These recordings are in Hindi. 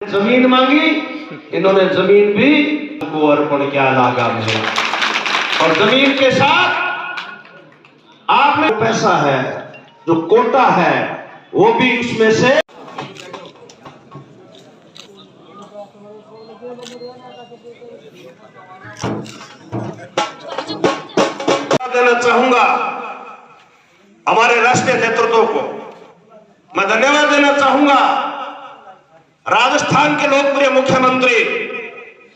जमीन मांगी, इन्होंने जमीन भी को अर्पण किया नागा में। और जमीन के साथ आपने पैसा है, जो कोटा है, वो भी उसमें से देना चाहूंगा। हमारे राष्ट्रीय नेतृत्व को मैं धन्यवाद देना चाहूंगा। राजस्थान के लोकप्रिय मुख्यमंत्री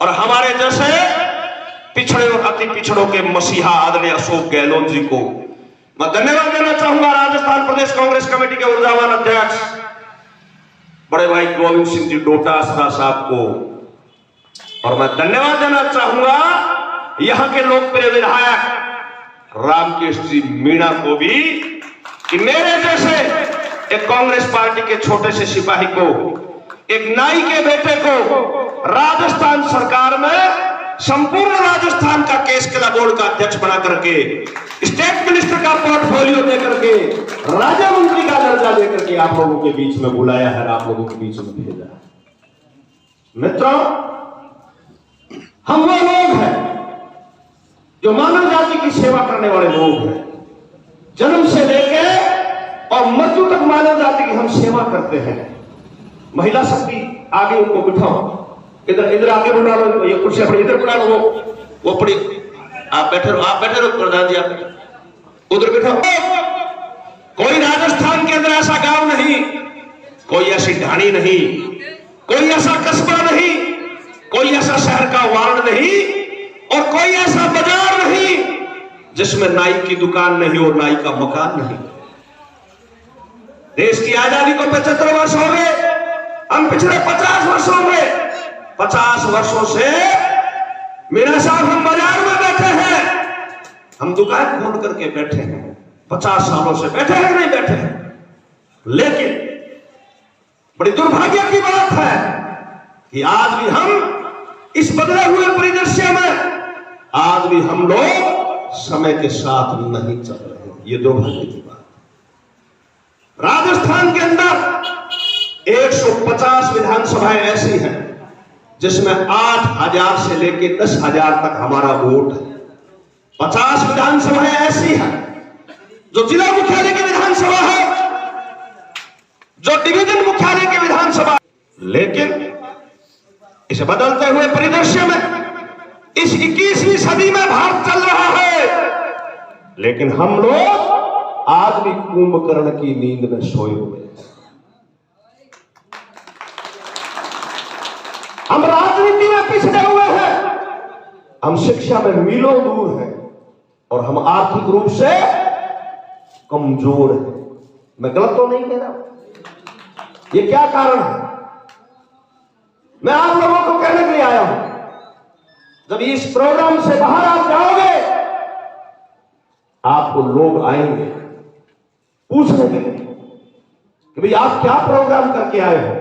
और हमारे जैसे पिछड़े और अति पिछड़ों के मसीहा आदरणीय अशोक गहलोत जी को मैं धन्यवाद देना चाहूंगा। राजस्थान प्रदेश कांग्रेस कमेटी के ऊर्जावान अध्यक्ष बड़े भाई गोविंद सिंह जी डोटासरा साहब को, और मैं धन्यवाद देना चाहूंगा यहां के लोकप्रिय विधायक रामकेश जी मीणा को भी, कि मेरे जैसे एक कांग्रेस पार्टी के छोटे से सिपाही को, एक नाई के बेटे को राजस्थान सरकार में संपूर्ण राजस्थान का केस किला बोर्ड का अध्यक्ष बना करके, स्टेट मिनिस्टर का पोर्टफोलियो देकर के, राज्य मंत्री का दर्जा देकर के आप लोगों के बीच में बुलाया है, आप लोगों के बीच में भेजा है। मित्रों, हम वो लोग हैं जो मानव जाति की सेवा करने वाले लोग हैं। जन्म से लेकर और मृत्यु तक मानव जाति की हम सेवा करते हैं। महिला शक्ति आगे उनको बिठाओ, इधर इधर आगे बुला लो, ये कुर्सी अपनी इधर बुला लो, वो पड़ी, आप बैठे रहो प्रधान जी, आप उधर बिठाओ। कोई राजस्थान के अंदर ऐसा गांव नहीं, कोई ऐसी ढाणी नहीं, कोई ऐसा कस्बा नहीं, कोई ऐसा शहर का वार्ड नहीं, और कोई ऐसा बाजार नहीं जिसमें नाई की दुकान नहीं और नाई का मकान नहीं। देश की आजादी को 75 वर्ष हो गए, हम पिछले 50 वर्षों में 50 वर्षों से मेरा साहब हम बाजार में बैठे हैं, हम दुकान खोल करके बैठे हैं, 50 सालों से बैठे हैं, नहीं बैठे हैं। लेकिन बड़ी दुर्भाग्य की बात है कि आज भी हम इस बदले हुए परिदृश्य में आज भी हम लोग समय के साथ नहीं चल रहे हैं। ये दुर्भाग्य की बात। राजस्थान के अंदर 150 विधानसभाएं ऐसी हैं जिसमें 8,000 से लेकर 10,000 तक हमारा वोट है। 50 विधानसभाएं ऐसी हैं जो जिला मुख्यालय की विधानसभा है, जो डिवीजन मुख्यालय की विधानसभा। लेकिन इस बदलते हुए परिदृश्य में इस 21वीं सदी में भारत चल रहा है, लेकिन हम लोग आज भी कुंभकर्ण की नींद में सोए हुए हैं। हम राजनीति में पिछड़े हुए हैं, हम शिक्षा में मीलों दूर हैं, और हम आर्थिक रूप से कमजोर हैं। मैं गलत तो नहीं कह रहा? ये क्या कारण है? मैं आप लोगों को कहने के लिए आया हूं, जब इस प्रोग्राम से बाहर आप जाओगे, आपको लोग आएंगे पूछने के लिए कि भाई आप क्या प्रोग्राम करके आए हो,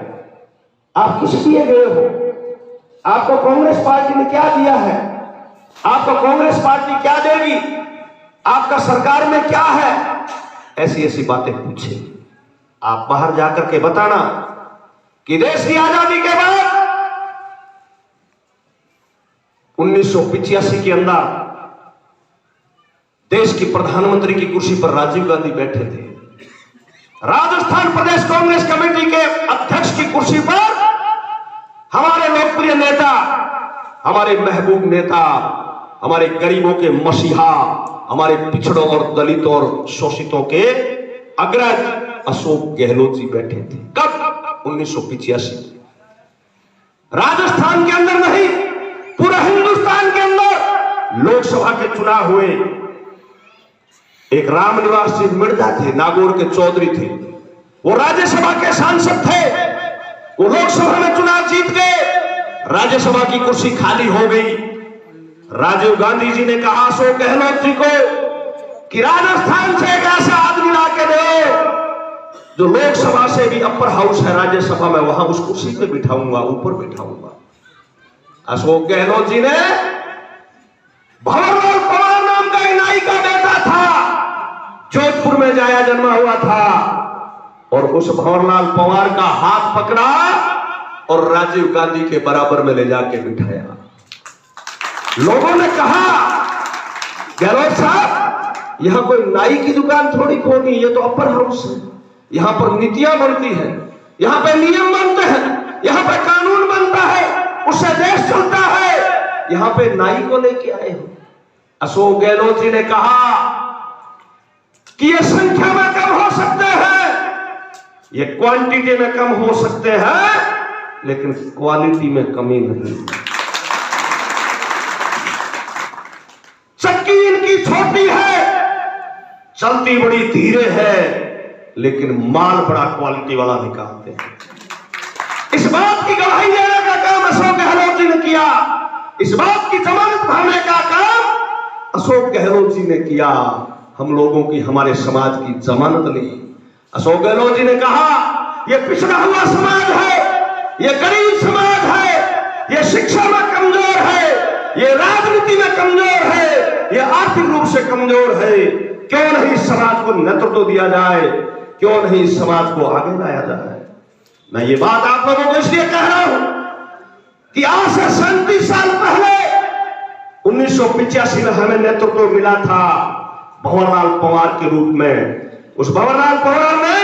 आप किस लिए गए हो, आपको कांग्रेस पार्टी ने क्या दिया है, आपको कांग्रेस पार्टी क्या देगी, आपका सरकार में क्या है, ऐसी ऐसी बातें पूछेंगे। आप बाहर जाकर के बताना कि देश की आजादी के बाद 1985 के अंदर देश की प्रधानमंत्री की कुर्सी पर राजीव गांधी बैठे थे। राजस्थान प्रदेश कांग्रेस कमेटी के अध्यक्ष की कुर्सी पर हमारे लोकप्रिय नेता, हमारे महबूब नेता, हमारे गरीबों के मसीहा, हमारे पिछड़ों और दलितों और शोषितों के अग्रज अशोक गहलोत जी बैठे थे। कब? 1985। राजस्थान के अंदर नहीं, पूरे हिंदुस्तान के अंदर लोकसभा के चुनाव हुए। एक रामनिवास जी मिर्जा थे, नागौर के चौधरी थे, वो राज्यसभा के सांसद थे, वो लोकसभा में चुनाव जीत गए, राज्यसभा की कुर्सी खाली हो गई। राजीव गांधी जी ने कहा अशोक गहलोत जी को कि राजस्थान से एक ऐसा आदमी लाके दो जो लोकसभा से भी अपर हाउस है, राज्यसभा में, वहां उस कुर्सी पे बिठाऊंगा, ऊपर बिठाऊंगा। अशोक गहलोत जी ने भंवरलाल पवार नाम का नाई का बेटा था, जोधपुर में जाया जन्मा हुआ था, और उस भंवरलाल पवार का हाथ पकड़ा और राजीव गांधी के बराबर में ले जाके बिठाया। लोगों ने कहा गहलोत साहब यहां कोई नाई की दुकान थोड़ी खोली, ये तो अपर हाउस है, यहां पर नीतियां बनती है, यहां पे नियम बनते हैं, यहां पे कानून बनता है, उससे देश चलता है, यहां पे नाई को लेके आए हो। अशोक गहलोत जी ने कहा कि ये संख्या में कम हो सकते हैं, ये क्वांटिटी में कम हो सकते हैं, लेकिन क्वालिटी में कमी नहीं। चक्की इनकी छोटी है, चलती बड़ी धीरे है, लेकिन माल बड़ा क्वालिटी वाला निकालते हैं। इस बात की गवाही देने का काम अशोक गहलोत जी ने किया, इस बात की जमानत भरने का काम अशोक गहलोत जी ने किया। हम लोगों की, हमारे समाज की जमानत ली। अशोक गहलोत जी ने कहा यह पिछड़ा हुआ समाज है, यह गरीब समाज है, यह शिक्षा में कमजोर है, यह राजनीति में कमजोर है, यह आर्थिक रूप से कमजोर है। क्यों नहीं समाज को नेतृत्व दिया जाए, क्यों नहीं समाज को आगे लाया जाए। मैं ये बात आप लोगों को इसलिए कह रहा हूं कि आज से 37 साल पहले 1985 में हमें नेतृत्व मिला था भंवरलाल पवार के रूप में। उस भंवरलाल पवार ने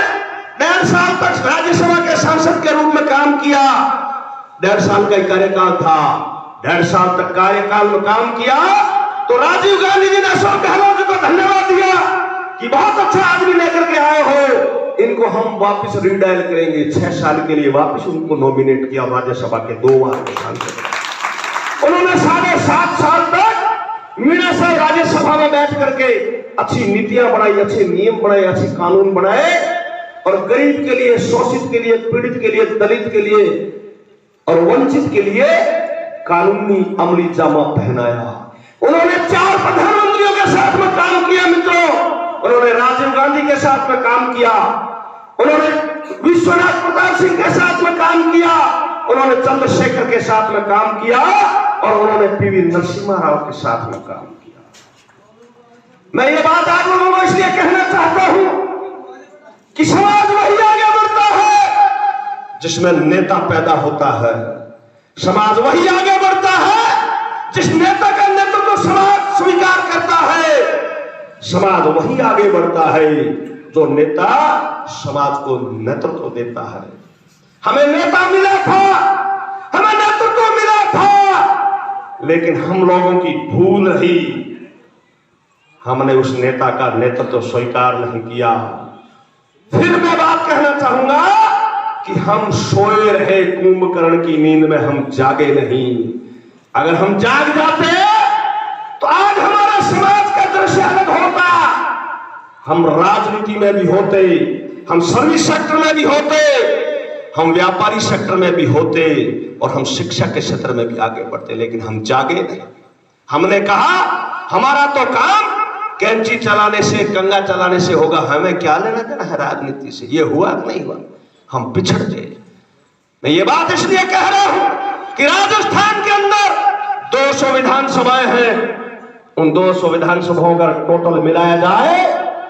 1.5 साल तक राज्यसभा के सांसद के रूप में काम किया। 1.5 साल का कार्यकाल था, 1.5 साल तक कार्यकाल में काम किया तो राजीव गांधी जी ने अशोक गहलोत जी को धन्यवाद दिया कि बहुत अच्छा आदमी लेकर के आए हो, इनको हम वापस रिडायल करेंगे। 6 साल के लिए वापस उनको नॉमिनेट किया राज्यसभा के 2 बार के सांसद। उन्होंने 7.5 साल तक मीणा से राज्यसभा में बैठ करके अच्छी नीतियां बनाई, अच्छे नियम बनाए, अच्छे कानून बनाए और गरीब के लिए, शोषित के लिए, पीड़ित के लिए, दलित के लिए और वंचित के लिए कानूनी अमली जामा पहनाया। उन्होंने 4 प्रधानमंत्रियों के साथ में काम किया मित्रों। उन्होंने राजीव गांधी के साथ में काम किया, उन्होंने विश्वनाथ प्रताप सिंह के साथ में काम किया, उन्होंने चंद्रशेखर के साथ में काम किया और उन्होंने पीवी नरसिम्हा राव के साथ में काम किया। मैं ये बात आप लोगों को इसलिए कहना चाहता हूं कि समाज वही आगे बढ़ता है जिसमें नेता पैदा होता है। समाज वही आगे बढ़ता है जिस नेता का नेतृत्व समाज स्वीकार करता है। समाज वही आगे बढ़ता है जो नेता समाज को नेतृत्व देता है। हमें नेता मिला था, हमें नेतृत्व मिला था, लेकिन हम लोगों की भूल रही, हमने उस नेता का नेतृत्व स्वीकार नहीं किया। फिर मैं बात कहना चाहूंगा कि हम सोए रहे कुंभकर्ण की नींद में, हम जागे नहीं। अगर हम जाग जाते तो आज हमारा समाज का दृश्य अलग होता। हम राजनीति में भी होते, हम सर्विस सेक्टर में भी होते, हम व्यापारी सेक्टर में भी होते और हम शिक्षा के क्षेत्र में भी आगे बढ़ते, लेकिन हम जागे नहीं। हमने कहा हमारा तो काम कैंची चलाने से, कंगा चलाने से होगा, हमें क्या लेना देना है राजनीति से। ये हुआ नहीं हुआ, हम पिछड़ गए। मैं ये बात इसलिए कह रहा हूं कि राजस्थान के अंदर 200 विधानसभाएं हैं। उन 200 विधानसभाओं का टोटल मिलाया जाए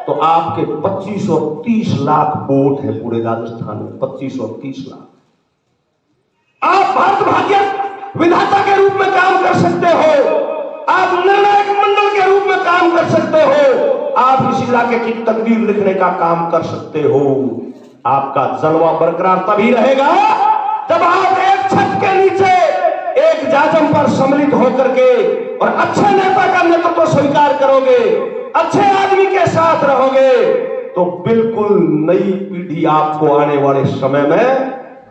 तो आपके 2530 लाख वोट है पूरे राजस्थान में। 2530 लाख। आप भारत भाग्य विधाता के रूप में काम कर सकते हो, आप निर्णायक मंडल के रूप में काम कर सकते हो, आप इस इलाके की तकदीर लिखने का काम कर सकते हो। आपका जलवा बरकरार तभी रहेगा जब आप एक छत के नीचे एक जाजम पर सम्मिलित होकर के और अच्छे नेता का नेतृत्व स्वीकार करोगे, अच्छे आदमी के साथ रहोगे, तो बिल्कुल नई पीढ़ी आपको आने वाले समय में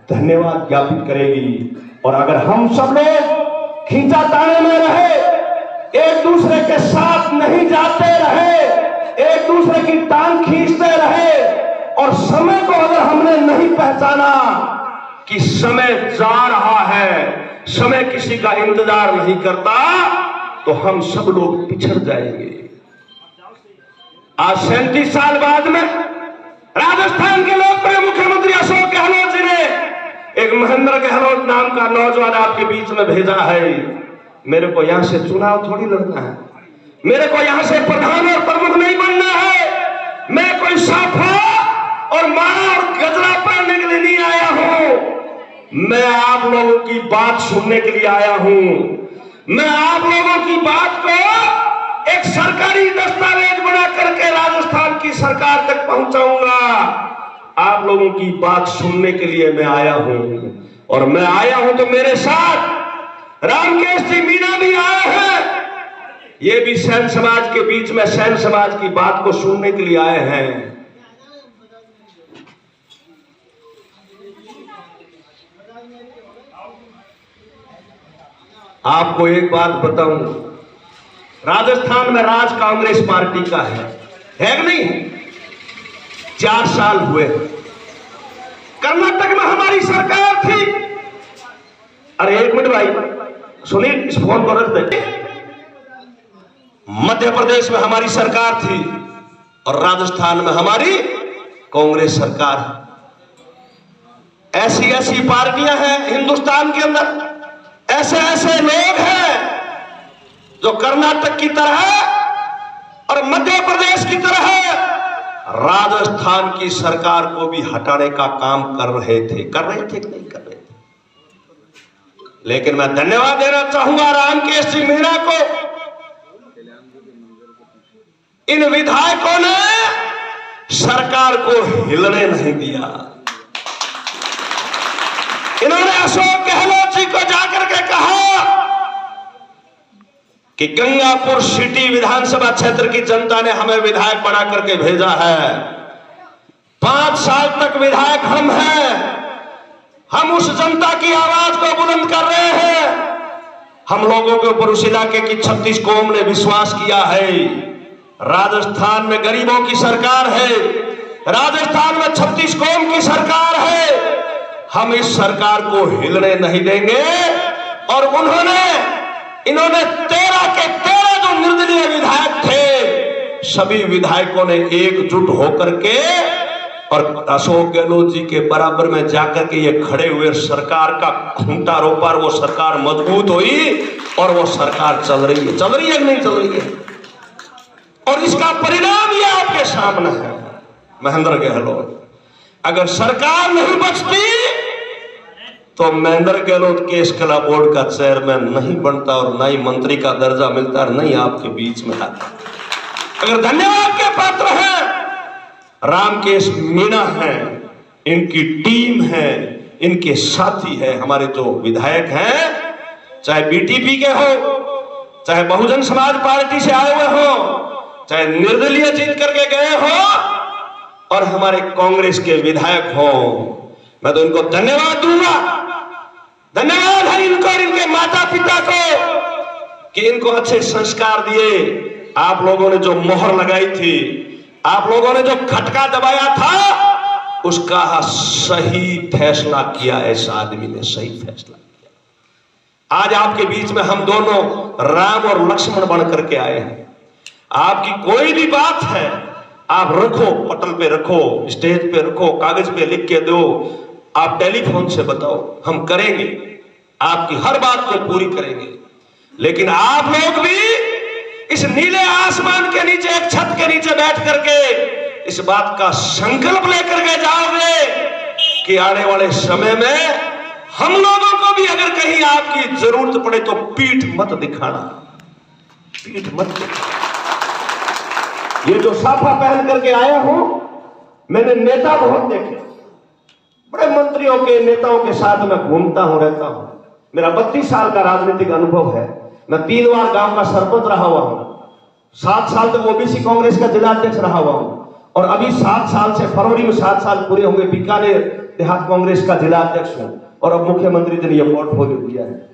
धन्यवाद ज्ञापित करेगी। और अगर हम सब लोग खींचाताने में रहे, एक दूसरे के साथ नहीं जाते रहे, एक दूसरे की टांग खींचते रहे और समय को अगर हमने नहीं पहचाना कि समय जा रहा है, समय किसी का इंतजार नहीं करता, तो हम सब लोग पिछड़ जाएंगे। आज 37 साल बाद में राजस्थान के लोकप्रिय मुख्यमंत्री अशोक गहलोत जी ने एक महेंद्र गहलोत नाम का नौजवान आपके बीच में भेजा है। मेरे को यहां से चुनाव थोड़ी लड़ना है, मेरे को यहां से प्रधान और प्रमुख नहीं बनना है। मैं कोई साफा और माला और गजरा पहनने के लिए नहीं आया हूं। मैं आप लोगों की बात सुनने के लिए आया हूं। मैं आप लोगों की बात को एक सरकारी दस्तावेज बना करके राजस्थान की सरकार तक पहुंचाऊंगा। आप लोगों की बात सुनने के लिए मैं आया हूं, और मैं आया हूं तो मेरे साथ रामकेश जी मीणा भी आए हैं। ये भी सैन समाज के बीच में सैन समाज की बात को सुनने के लिए आए हैं। आपको एक बात बताऊं, राजस्थान में राज कांग्रेस पार्टी का है कि नहीं? 4 साल हुए। कर्नाटक में हमारी सरकार थी। अरे एक मिनट भाई, सुनिए, इस फोन को रख दे। मध्य प्रदेश में हमारी सरकार थी और राजस्थान में हमारी कांग्रेस सरकार है। ऐसी ऐसी पार्टियां हैं हिंदुस्तान के अंदर, ऐसे ऐसे लोग हैं जो कर्नाटक की तरह और मध्य प्रदेश की तरह राजस्थान की सरकार को भी हटाने का काम कर रहे थे कि नहीं कर रहे थे? लेकिन मैं धन्यवाद देना चाहूंगा रामकेश जी मीणा को। इन विधायकों ने सरकार को हिलने नहीं दिया। इन्होंने अशोक गहलोत जी को जाकर के कहा कि गंगापुर सिटी विधानसभा क्षेत्र की जनता ने हमें विधायक बना करके भेजा है। 5 साल तक विधायक हम हैं। हम उस जनता की आवाज को बुलंद कर रहे हैं। हम लोगों के ऊपर उस इलाके की 36 कौम ने विश्वास किया है। राजस्थान में गरीबों की सरकार है, राजस्थान में 36 कौम की सरकार है। हम इस सरकार को हिलने नहीं देंगे। और इन्होंने 13 के 13 जो निर्दलीय विधायक थे, सभी विधायकों ने एकजुट होकर के और अशोक गहलोत जी के बराबर में जाकर के ये खड़े हुए सरकार का खूंटा रोपा। वो सरकार मजबूत हुई और वो सरकार चल रही है कि नहीं चल रही है? और इसका परिणाम ये आपके सामने है। महेंद्र गहलोत, अगर सरकार नहीं बचती तो महेंद्र गहलोत केस कला बोर्ड का चेयरमैन नहीं बनता और न ही मंत्री का दर्जा मिलता और नहीं आपके बीच में आता। अगर धन्यवाद के पात्र हैं रामकेश मीणा है, इनकी टीम है, इनके साथी है, हमारे जो विधायक हैं, चाहे बीटीपी के हो, चाहे बहुजन समाज पार्टी से आए हुए हो, चाहे निर्दलीय जीत करके गए हो, और हमारे कांग्रेस के विधायक हो, मैं तो इनको धन्यवाद दूंगा। धन्यवाद है इनको और इनके माता पिता को कि इनको अच्छे संस्कार दिए। आप लोगों ने जो मोहर लगाई थी, आप लोगों ने जो खटका दबाया था, उसका सही फैसला किया। ऐसा आदमी ने सही फैसला किया। आज आपके बीच में हम दोनों राम और लक्ष्मण बन करके आए हैं। आपकी कोई भी बात है आप रखो, पटल पे रखो, स्टेज पे रखो, कागज पे लिख के दो, आप टेलीफोन से बताओ, हम करेंगे, आपकी हर बात को पूरी करेंगे। लेकिन आप लोग भी इस नीले आसमान के नीचे, एक छत के नीचे बैठ करके इस बात का संकल्प लेकर के जाओगे कि आने वाले समय में हम लोगों को भी अगर कहीं आपकी जरूरत पड़े तो पीठ मत दिखाना, पीठ मत दिखाना। ये जो साफा पहन करके आया हूं, मैंने नेता बहुत देखे, बड़े मंत्रियों के नेताओं के साथ मैं घूमता हूं, रहता हूं। मेरा 32 साल का राजनीतिक अनुभव है। मैं 3 बार गांव का सरपंच रहा हुआ हूं, 7 साल तक ओबीसी कांग्रेस का जिला अध्यक्ष रहा हुआ हूं, और अभी 7 साल से फरवरी में 7 साल पूरे होंगे बीकानेर देहात कांग्रेस का जिला अध्यक्ष हूं, और अब मुख्यमंत्री जी ने यह पोर्टफोलियो दिया है।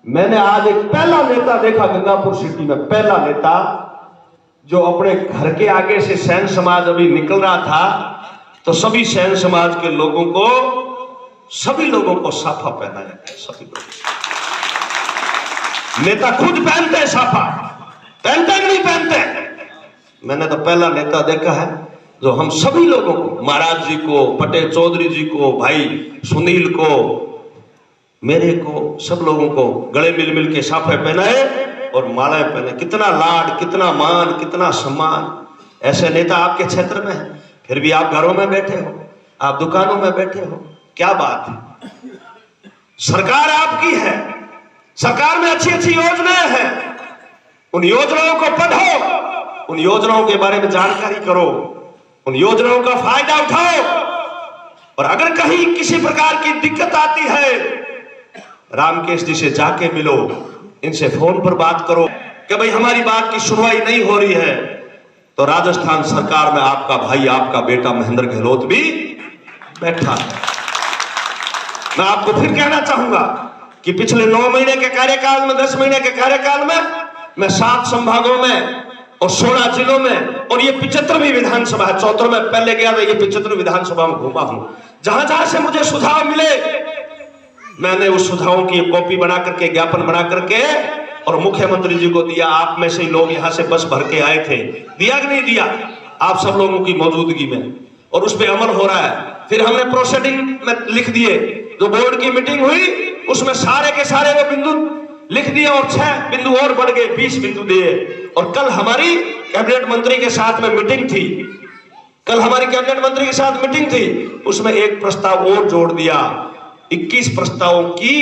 मैंने आज एक पहला नेता देखा गंगापुर सिटी में, पहला नेता जो अपने घर के आगे से सैन समाज अभी निकल रहा था, तो सभी सैन समाज के लोगों को, सभी लोगों को साफा पहनाया गया। सभी लोग, नेता खुद पहनते हैं साफा, पहनते नहीं पहनते। मैंने तो पहला नेता देखा है जो हम सभी लोगों को, महाराज जी को, पटेल चौधरी जी को, भाई सुनील को, मेरे को, सब लोगों को गले मिल मिल के साफे पहनाए और मालाएं पहने। कितना लाड, कितना मान, कितना सम्मान। ऐसे नेता आपके क्षेत्र में है, फिर भी आप घरों में बैठे हो, आप दुकानों में बैठे हो, क्या बात है। सरकार आपकी है, सरकार में अच्छी अच्छी योजनाएं हैं, उन योजनाओं को पढ़ो, उन योजनाओं के बारे में जानकारी करो, उन योजनाओं का फायदा उठाओ। और अगर कहीं किसी प्रकार की दिक्कत आती है, रामकेश जी से जाके मिलो, इनसे फोन पर बात करो कि भाई हमारी बात की सुनवाई नहीं हो रही है, तो राजस्थान सरकार में आपका भाई, आपका बेटा महेंद्र गहलोत भी बैठा है। मैं आपको फिर कहना चाहूंगा कि पिछले 9 महीने के कार्यकाल में, 10 महीने के कार्यकाल में मैं 7 संभागों में और 16 जिलों में, और ये 75वीं विधानसभा है, 74 में पहले गया था, ये 75वीं विधानसभा में घूमा हूं। जहां जहां से मुझे सुझाव मिले, मैंने उस सुझावों की कॉपी बना करके, ज्ञापन बना करके और मुख्यमंत्री जी को दिया। आप में से ही लोग यहां से बस भर के आए थे, दिया कि नहीं दिया? आप सब लोगों की मौजूदगी में, और उस पर अमल हो रहा है। फिर हमने प्रोसीडिंग में लिख दिए, जो बोर्ड की मीटिंग हुई उसमें सारे के सारे वो बिंदु लिख दिए, और 6 बिंदु और बढ़ गए, 20 बिंदु दिए। और कल हमारी कैबिनेट मंत्री के साथ में मीटिंग थी, कल हमारी कैबिनेट मंत्री के साथ मीटिंग थी, उसमें एक प्रस्ताव और जोड़ दिया। 21 प्रस्तावों की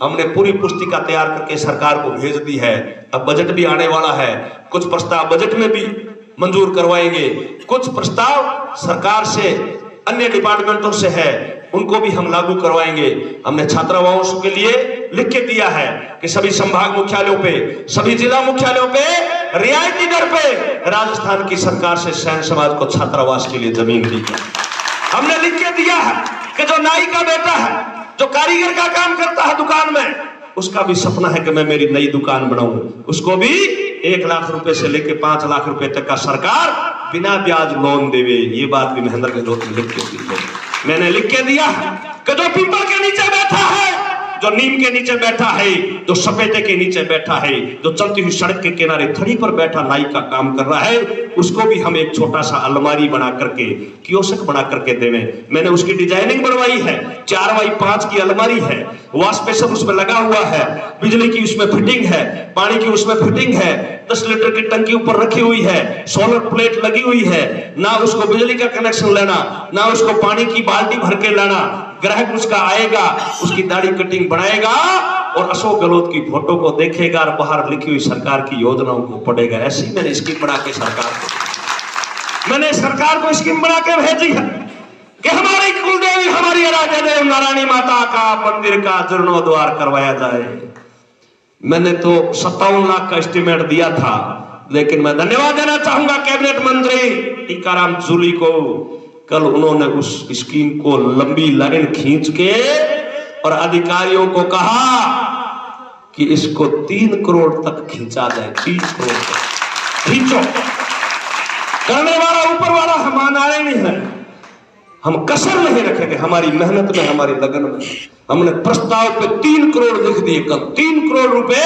हमने पूरी पुस्तिका तैयार करके सरकार को भेज दी है। अब बजट भी आने वाला है, कुछ प्रस्ताव बजट में भी मंजूर करवाएंगे, कुछ प्रस्ताव सरकार से, अन्य डिपार्टमेंटों से है, उनको भी हम लागू करवाएंगे। हमने छात्रावासों के लिए लिख के दिया है कि सभी संभाग मुख्यालयों पे, सभी जिला मुख्यालयों पे रियायती दर पे राजस्थान की सरकार से सैन समाज को छात्रावास के लिए जमीन दी है। हमने लिख के दिया है कि जो नाई का बेटा है, जो कारीगर का काम करता है दुकान में, उसका भी सपना है कि मैं मेरी नई दुकान बनाऊं, उसको भी 1 लाख रुपए से लेकर 5 लाख रुपए तक का सरकार बिना ब्याज लोन देवे। ये बात भी महेंद्र गहलोत ने लिख के दी है। मैंने लिख के दिया कि जो पीपल के नीचे बैठा है, जो नीम के नीचे बैठा है, जो सफेदे के नीचे बैठा है, जो चलती हुई सड़क के किनारे थड़ी पर बैठा नाई का काम कर रहा है, उसको भी हम एक छोटा सा अलमारी बना करके, कियोस्क बना करके देवे। मैंने उसकी डिजाइनिंग बनवाई है, 4x5 की अलमारी है, वॉश बेसिन उसमें लगा हुआ है, बिजली की उसमें फिटिंग है, पानी की उसमें फिटिंग है, 10 लीटर की टंकी ऊपर रखी हुई है, सोलर प्लेट लगी हुई है, ना उसको बिजली का कनेक्शन लेना, ना उसको पानी की बाल्टी भर के लाना। ग्राहक उसका आएगा, उसकी दाढ़ी कटिंग बनाएगा और अशोक गहलोत की फोटो को देखेगा और बाहर लिखी हुई सरकार की योजनाओं को पढ़ेगा। ऐसी मैंने स्कीम बना के सरकार को स्कीम बना के भेजी है कि हमारी कुलदेवी, हमारी आराध्य देव नारायणी माता का मंदिर का जीर्णोद्धार करवाया जाए। मैंने तो 57 लाख का एस्टिमेट दिया था, लेकिन मैं धन्यवाद देना चाहूंगा कैबिनेट मंत्री टीकाराम जूली को। कल उन्होंने उस स्कीम को लंबी लाइन खींच के और अधिकारियों को कहा कि इसको 3 करोड़ तक खींचा जाए, 3 करोड़ तक खींचो। करने वाला ऊपर वाला हमारा नहीं है, हम कसर नहीं रखेंगे हमारी मेहनत में, हमारी लगन में। हमने प्रस्ताव पे 3 करोड़ लिख दिए, कल 3 करोड़ रुपए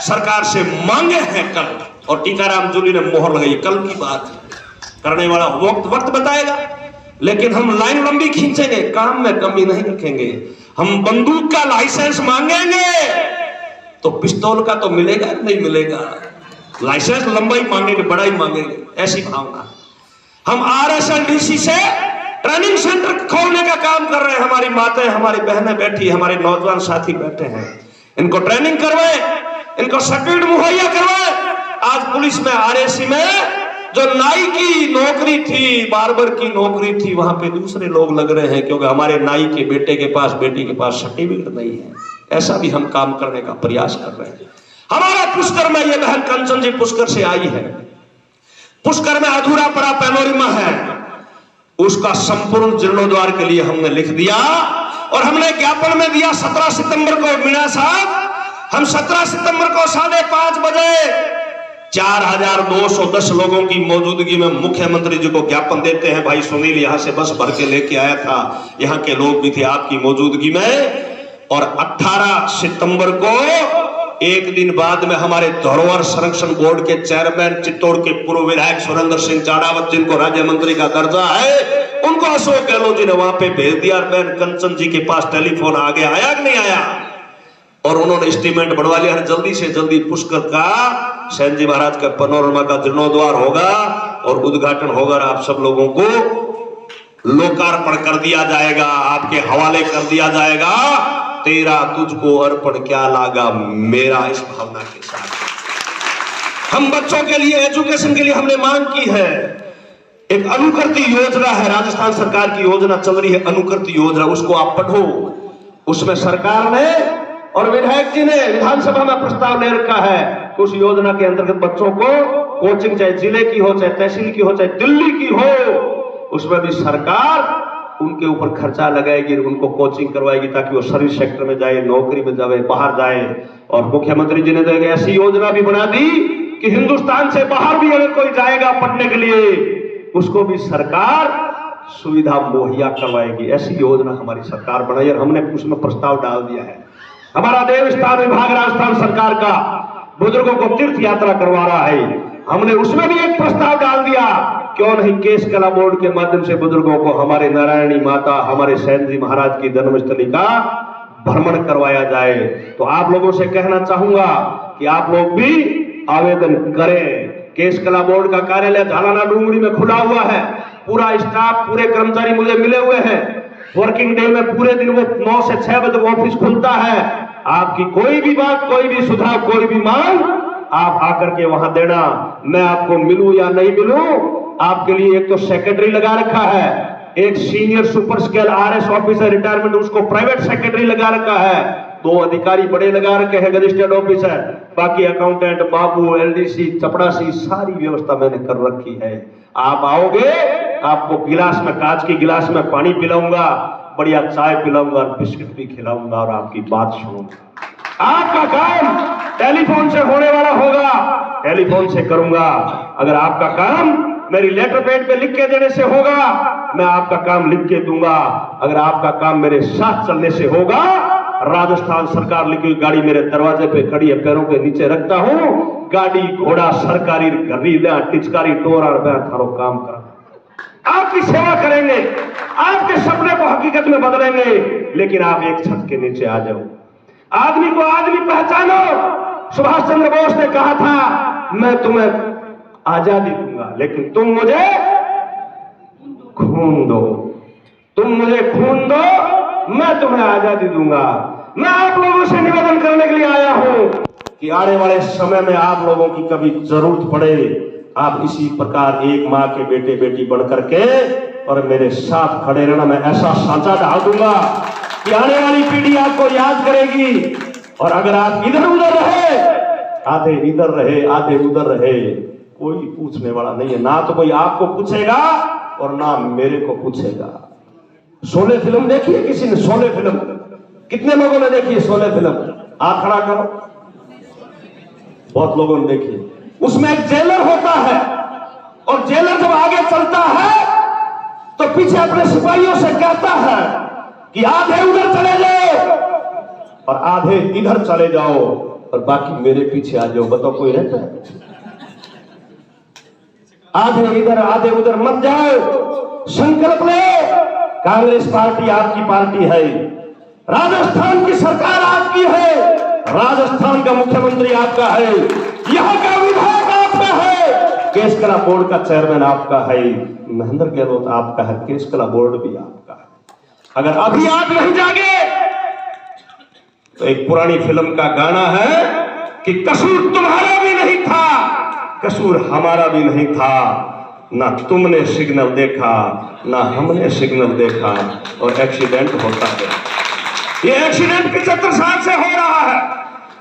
सरकार से मांगे हैं कल, और टीकाराम जूली ने मोहर लगाई। कल की बात है, करने वाला वक्त बताएगा, लेकिन हम लाइन लंबी खींचेंगे, काम में कमी नहीं रखेंगे। हम बंदूक का लाइसेंस मांगेंगे तो पिस्तौल का तो मिलेगा नहीं मिलेगा, लाइसेंस लंबाई मांगेंगे, बड़ाई मांगेंगे, ऐसी भावना। हम RSLDC से ट्रेनिंग सेंटर खोलने का काम कर रहे हैं। हमारी माताएं, हमारी बहनें बैठी, हमारे नौजवान साथी बैठे हैं, इनको ट्रेनिंग करवाए, इनको सर्टिफिकेट मुहैया करवाए। आज पुलिस में, RAC में जो नाई की नौकरी थी, बार्बर की नौकरी थी, वहां पे दूसरे लोग लग रहे हैं, क्योंकि हमारे नाई के बेटे के पास, बेटी के पास सर्टिफिकेट नहीं है। ऐसा भी हम काम करने का प्रयास कर रहे हैं। हमारा पुष्कर में, ये बहन कंचन जी पुष्कर से आई है, पुष्कर में अधूरा पड़ा पैनोरमा है, उसका संपूर्ण जीर्णोद्धार के लिए हमने लिख दिया और हमने ज्ञापन में दिया 17 सितंबर को। मीणा साहब, हम 17 सितंबर को 5:30 बजे 4210 लोगों की मौजूदगी में मुख्यमंत्री जी को ज्ञापन देते हैं। भाई सुनील यहां से बस भर के लेके आया था, यहां के लोग भी थे आपकी मौजूदगी में। और 18 सितंबर को, एक दिन बाद में, हमारे धरोहर संरक्षण बोर्ड के चेयरमैन, चित्तौड़ के पूर्व विधायक सुरेंद्र सिंह जाड़ावत, जिनको राज्य मंत्री का दर्जा है, उनको अशोक गहलोत जी ने वहां पे भेज दिया। बहन कंचन जी के पास टेलीफोन आ गया, आया कि नहीं आया, और उन्होंने एस्टीमेट बढ़वा लिया। जल्दी से जल्दी पुष्कर का, सैन जी महाराज का पैनोरमा का जीर्णोद्धार होगा और उद्घाटन होगा, आप सब लोगों को लोकार्पण कर दिया जाएगा, आपके हवाले कर दिया जाएगा। तेरा तुझको अर्पण क्या लागा मेरा, इस भावना के साथ हम बच्चों के लिए, एजुकेशन के लिए हमने मांग की है। एक अनुकृति योजना है, राजस्थान सरकार की योजना चल रही है अनुकृति योजना, उसको आप पढ़ो। उसमें सरकार ने और विधायक जी ने विधानसभा में प्रस्ताव ले रखा है, उस योजना के अंतर्गत बच्चों को कोचिंग, चाहे जिले की हो, चाहे तहसील की हो, चाहे दिल्ली की हो, उसमें भी सरकार उनके ऊपर खर्चा लगाएगी, उनको कोचिंग करवाएगी ताकि वो सर्विस सेक्टर में जाए, नौकरी में जाए, बाहर जाए। और मुख्यमंत्री जी ने तो ऐसी योजना भी बना दी कि हिंदुस्तान से बाहर भी अगर कोई जाएगा पढ़ने के लिए, उसको भी सरकार सुविधा मुहैया करवाएगी। ऐसी योजना हमारी सरकार बनाई और हमने उसमें प्रस्ताव डाल दिया है। हमारा देवस्थान विभाग राजस्थान सरकार का बुजुर्गों को तीर्थ यात्रा करवा रहा है, हमने उसमें भी एक प्रस्ताव डाल दिया, क्यों नहीं केश कला बोर्ड के माध्यम से बुजुर्गों को हमारे नारायणी माता, हमारे सैन जी महाराज की जन्मस्थली का भ्रमण करवाया जाए। तो आप लोगों से कहना चाहूंगा कि आप लोग भी आवेदन करें। केश कला बोर्ड का कार्यालय झालाना डूंगरी में खुला हुआ है, पूरा स्टाफ, पूरे कर्मचारी मुझे मिले हुए हैं। वर्किंग डे में पूरे दिन वो 9 से 6 बजे ऑफिस खुलता है। आपकी कोई भी बात, कोई भी सुझाव, कोई भी मांग आप आकर के वहां देना। मैं आपको मिलूं या नहीं मिलूं, आपके लिए एक तो सेक्रेटरी लगा रखा है, एक senior super scale RS officer retirement, उसको प्राइवेट सेक्रेटरी लगा रखा है, 2 अधिकारी बड़े लगा रखे हैं गजिस्ट्रेट ऑफिसर, बाकी अकाउंटेंट, बाबू, एलडीसी, चपड़ासी, सारी व्यवस्था मैंने कर रखी है। आप आओगे, आपको गिलास में, कांच की गिलास में पानी पिलाऊंगा, बढ़िया चाय पिलाऊंगा और बिस्किट भी खिलाऊंगा और आपकी बात सुनूंगा। आपका काम टेलीफोन से होने वाला होगा, टेलीफोन से करूंगा। अगर आपका काम मेरी लेटर पैड पे लिख के देने से होगा, मैं आपका काम लिख के दूंगा। अगर आपका काम मेरे साथ चलने से होगा, राजस्थान सरकार लिखी हुई गाड़ी मेरे दरवाजे पे खड़ी है, पैरों के नीचे रखता हूं, गाड़ी घोड़ा सरकारी घरीला टिचकारी टोरा और थारो काम करा, आपकी सेवा करेंगे, आपके सपने को हकीकत में बदलेंगे। लेकिन आप एक छत के नीचे आ जाओ, आदमी को आदमी पहचानो। सुभाष चंद्र बोस ने कहा था, मैं तुम्हें आजादी दूंगा लेकिन तुम मुझे खून दो, तुम मुझे खून दो, मैं तुम्हें आजादी दूंगा। मैं आप लोगों से निवेदन करने के लिए आया हूं कि आने वाले समय में आप लोगों की कभी जरूरत पड़े, आप इसी प्रकार एक माँ के बेटे बेटी बन करके और मेरे साथ खड़े रहना। मैं ऐसा सांचा डाल दूंगा कि आने वाली पीढ़ी आपको याद करेगी। और अगर आप इधर उधर रहे, आधे इधर रहे आधे उधर रहे, कोई पूछने वाला नहीं है, ना तो कोई आपको पूछेगा और ना मेरे को पूछेगा। शोले फिल्म देखी है किसी ने? शोले फिल्म कितने लोगों ने देखी है? शोले फिल्म हाथ खड़ा करो। बहुत लोगों ने देखी है। उसमें एक जेलर होता है और जेलर जब आगे चलता है तो पीछे अपने सिपाहियों से कहता है कि आधे उधर चले जाओ और आधे इधर चले जाओ और बाकी मेरे पीछे आ जाओ। बताओ कोई रहता है? आधे इधर आधे उधर मत जाओ। संकल्प ले, कांग्रेस पार्टी आपकी पार्टी है, राजस्थान की सरकार आपकी है, राजस्थान का मुख्यमंत्री आपका है, यहाँ का विधायक आपका है, केश कला बोर्ड का चेयरमैन आपका है, महेंद्र गहलोत आपका है, केश कला बोर्ड भी आपका है। अगर अभी आप नहीं जागे तो एक पुरानी फिल्म का गाना है कि कसूर तुम्हारा भी नहीं था, कसूर हमारा भी नहीं था, ना तुमने सिग्नल देखा ना हमने सिग्नल देखा और एक्सीडेंट होता है। ये एक्सीडेंट 75 साल से हो रहा है।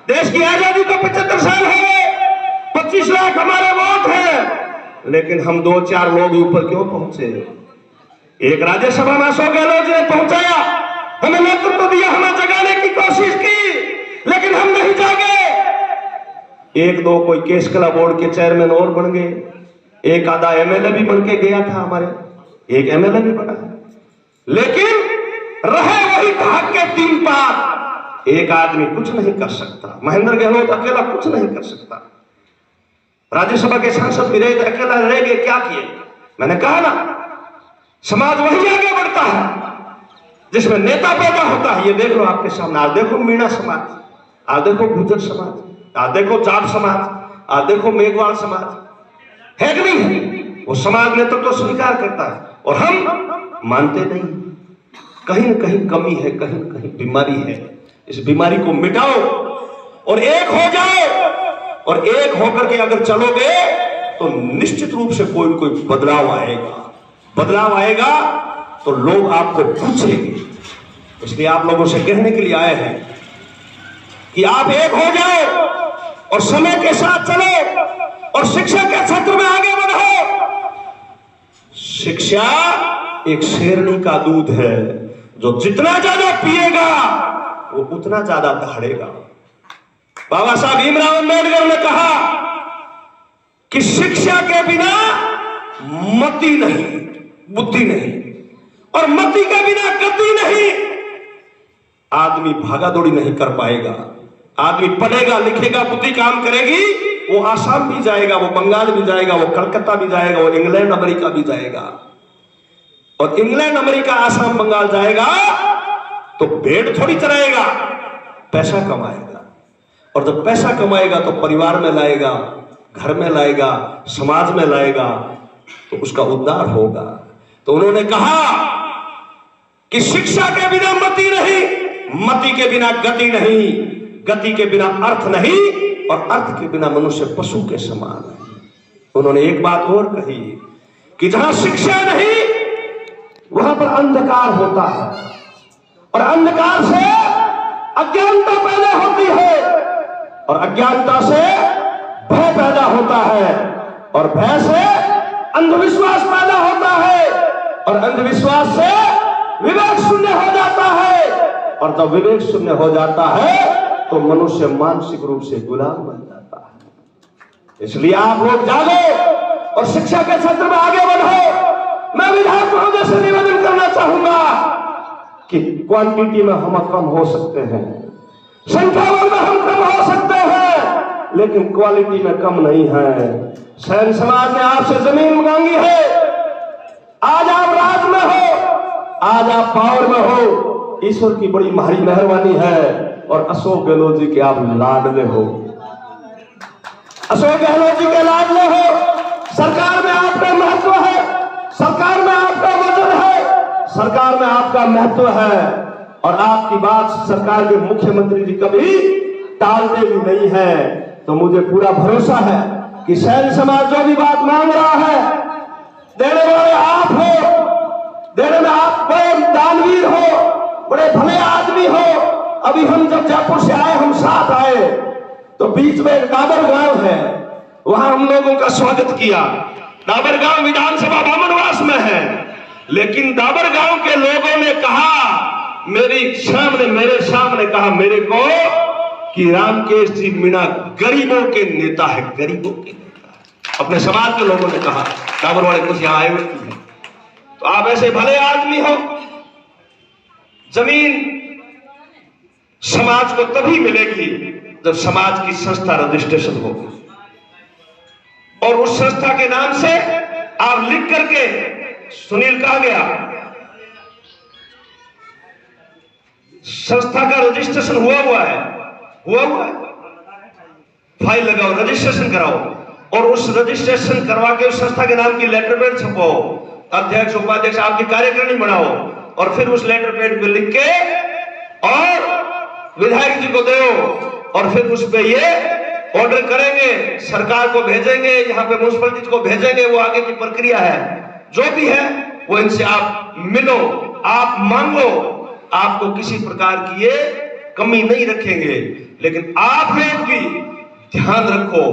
देश की आजादी को 75 साल हो गए, 25 लाख हमारे वोट हैं, लेकिन हम 2-4 लोग ऊपर क्यों पहुंचे? एक राज्यसभा में अशोक गहलोत जी ने पहुंचाया, हमें नेतृत्व दिया, हमें जगाने की कोशिश की, लेकिन हम नहीं जागे। 1-2 कोई केश कला बोर्ड के चेयरमैन और बन गए, एक आधा एमएलए भी बन के गया था, हमारे एक एमएलए भी बना है, लेकिन रहे वही भाग के 3 पार। एक आदमी कुछ नहीं कर सकता, महेंद्र गहलोत अकेला कुछ नहीं कर सकता। राज्यसभा के सांसद भी रहे, अकेला रह गए, क्या किए? मैंने कहा ना, समाज वही आगे बढ़ता है जिसमें नेता पैदा होता है। ये देख लो आपके सामने, आज देखो मीणा समाज, आज देखो गुर्जर समाज, आज देखो जाट समाज, आज देखो मेघवाल समाज, है कि नहीं? वो समाज नेतृत्व तो स्वीकार करता है और हम मानते नहीं। कहीं न कहीं कमी है, कहीं न कहीं बीमारी है। इस बीमारी को मिटाओ और एक हो जाओ। और एक होकर के अगर चलोगे तो निश्चित रूप से कोई न कोई बदलाव आएगा। बदलाव आएगा तो लोग आपको पूछेंगे। इसलिए आप लोगों से कहने के लिए आए हैं कि आप एक हो जाओ और समय के साथ चलो और शिक्षा के क्षेत्र में आगे बढ़ो। शिक्षा एक शेरनी का दूध है, जो जितना ज्यादा पिएगा वो उतना ज्यादा दहाड़ेगा। बाबा साहब भीमराव अम्बेडकर ने कहा कि शिक्षा के बिना मति नहीं, बुद्धि नहीं, और मति के बिना गति नहीं। आदमी भागा दौड़ी नहीं कर पाएगा। आदमी पढ़ेगा लिखेगा, बुद्धि काम करेगी, वो आसाम भी जाएगा, वो बंगाल भी जाएगा, वो कलकत्ता भी जाएगा, वो इंग्लैंड अमेरिका भी जाएगा। और इंग्लैंड अमेरिका आसाम बंगाल जाएगा तो भेड़ थोड़ी चराएगा, पैसा कमाएगा। और जब पैसा कमाएगा तो परिवार में लाएगा, घर में लाएगा, समाज में लाएगा, तो उसका उद्धार होगा। तो उन्होंने कहा कि शिक्षा के बिना मति नहीं, मति के बिना गति नहीं, गति के बिना अर्थ नहीं, और अर्थ के बिना मनुष्य पशु के समान है। उन्होंने एक बात और कही कि जहां शिक्षा नहीं वहां पर अंधकार होता है, और अंधकार से अज्ञानता पैदा होती है, और अज्ञानता से भय पैदा होता है, और भय से अंधविश्वास पैदा होता है, और अंधविश्वास से विवेक शून्य हो जाता है, और जब विवेक शून्य हो जाता है तो मनुष्य मानसिक रूप से गुलाम बन जाता है। इसलिए आप लोग जागो और शिक्षा के क्षेत्र में आगे बढ़ो। मैं विधायक महोदय से निवेदन करना चाहूंगा कि क्वांटिटी में हम कम हो सकते हैं, संख्याबल में हम कम हो सकते हैं, लेकिन क्वालिटी में कम नहीं है। सैन समाज ने आपसे जमीन मांगी है, आज आप राज में हो, आज आप पावर में हो, ईश्वर की बड़ी भारी मेहरबानी है। और अशोक गहलोत जी के आप लाडले हो, अशोक गहलोत जी के लाडले हो। सरकार में आपका महत्व है, सरकार में आपका वजन है, सरकार में आपका महत्व है, और आपकी बात सरकार के मुख्यमंत्री जी कभी टालते भी नहीं है। तो मुझे पूरा भरोसा है कि सैन समाज जो भी बात मांग रहा है, देने वाले आप हो, देने में आप बड़े दानवीर हो, बड़े भले आदमी हो। अभी हम जब जयपुर से आए, हम साथ आए, तो बीच में एक डाबर गांव है, वहां हम लोगों का स्वागत किया। डाबर गांव विधानसभा बामनवास में है, लेकिन डाबर गांव के लोगों ने कहा, मेरे सामने कहा मेरे को कि रामकेश जी मीणा गरीबों के नेता है, गरीबों के नेता। अपने समाज के लोगों ने कहा, डाबर वाले कुछ यहाँ आए हुए हैं, तो आप ऐसे भले आदमी हो। जमीन समाज को तभी मिलेगी जब समाज की संस्था रजिस्ट्रेशन होगी, और उस संस्था के नाम से आप लिख करके, सुनील कहा गया, संस्था का रजिस्ट्रेशन हुआ है, फाइल लगाओ, रजिस्ट्रेशन कराओ, और उस रजिस्ट्रेशन करवा के उस संस्था के नाम की लेटर पैड छपवाओ, अध्यक्ष उपाध्यक्ष आपकी कार्यकारिणी बनाओ, और फिर उस लेटर पैड पे लिख के और विधायक जी को दो, और फिर उस पे ये ऑर्डर करेंगे, सरकार को भेजेंगे, यहाँ पे म्युनिसिपलिटी को भेजेंगे, वो आगे की प्रक्रिया है। जो भी है वो इनसे आप मिलो, आप मांगो, आपको किसी प्रकार की ये कमी नहीं रखेंगे। लेकिन आप लोग भी ध्यान रखो,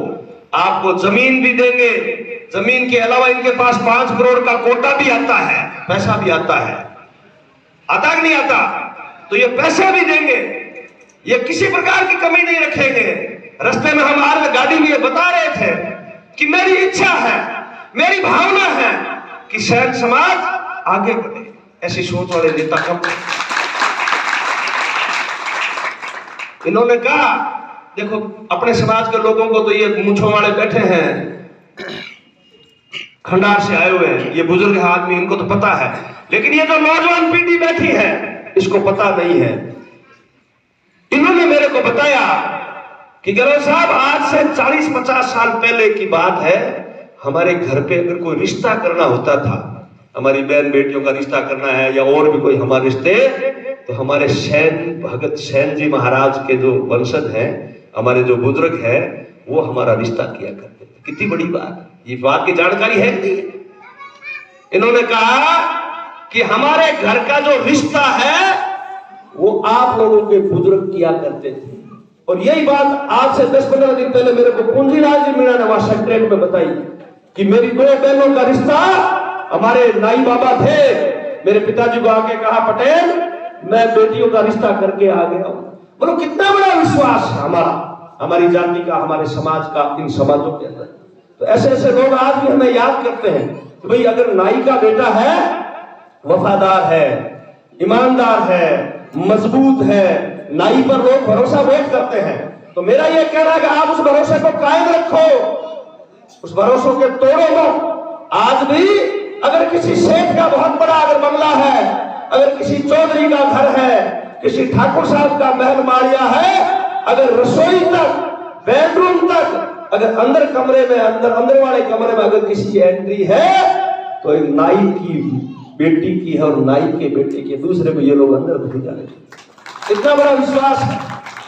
आपको जमीन भी देंगे, जमीन के अलावा इनके पास 5 करोड़ का कोटा भी आता है, पैसा भी आता है, आता कि नहीं आता, तो ये पैसा भी देंगे, ये किसी प्रकार की कमी नहीं रखेंगे। रास्ते में हम आ रहे गाड़ी में ये बता रहे थे कि मेरी इच्छा है, मेरी भावना है कि सैन समाज आगे बढ़े। ऐसी सोच वाले नेता कम। इन्होंने कहा, देखो अपने समाज के लोगों को तो ये मूंछों वाले बैठे हैं, खंडार से आए हुए हैं, ये बुजुर्ग आदमी, इनको तो पता है, लेकिन ये जो नौजवान पीढ़ी बैठी है इसको पता नहीं है। इन्होंने मेरे को बताया कि गहलोत साहब, आज से 40-50 साल पहले की बात है, हमारे घर पे अगर कोई रिश्ता करना होता था, हमारी बहन बेटियों का रिश्ता करना है या और भी कोई हमारे रिश्ते, तो हमारे सैन भगत सैन जी महाराज के जो वंशज हैं, हमारे जो बुजुर्ग हैं, वो हमारा रिश्ता किया करते थे। कितनी बड़ी बात, ये बात की जानकारी है नहीं? इन्होंने कहा कि हमारे घर का जो रिश्ता है वो आप लोगों के बुजुर्ग किया करते थे। और यही बात आज से 10-15 दिन पहले मेरे को पूंजीलाल जी मीणा ने वहां सेक्रेटरीट में बताई कि मेरी 2 बहनों का रिश्ता, हमारे नाई बाबा थे, मेरे पिताजी को आके कहा, पटेल मैं बेटियों का रिश्ता करके आ गया हूं। बोलो कितना बड़ा विश्वास हमारी जाति का, हमारे समाज का, इन समाजों के अंदर। तो ऐसे ऐसे लोग आज भी हमें याद करते हैं कि भाई अगर नाई का बेटा है, वफादार है, ईमानदार है, मजबूत है, नाई पर लोग भरोसा व्यक्त करते हैं, तो मेरा यह कहना है कि आप उस भरोसे को कायम रखो, उस भरोसों के तोड़ो मत। आज भी अगर किसी सेठ का बहुत बड़ा अगर बंगला है, अगर किसी चौधरी का घर है, किसी ठाकुर साहब का महल माड़िया है, अगर रसोई तक, बेडरूम तक, अगर अंदर कमरे में, अंदर वाले कमरे में अगर किसी की एंट्री है, तो एक नाई की बेटी की है और नाई के बेटे के दूसरे को ये लोग अंदर नहीं जाने। इतना बड़ा विश्वास है,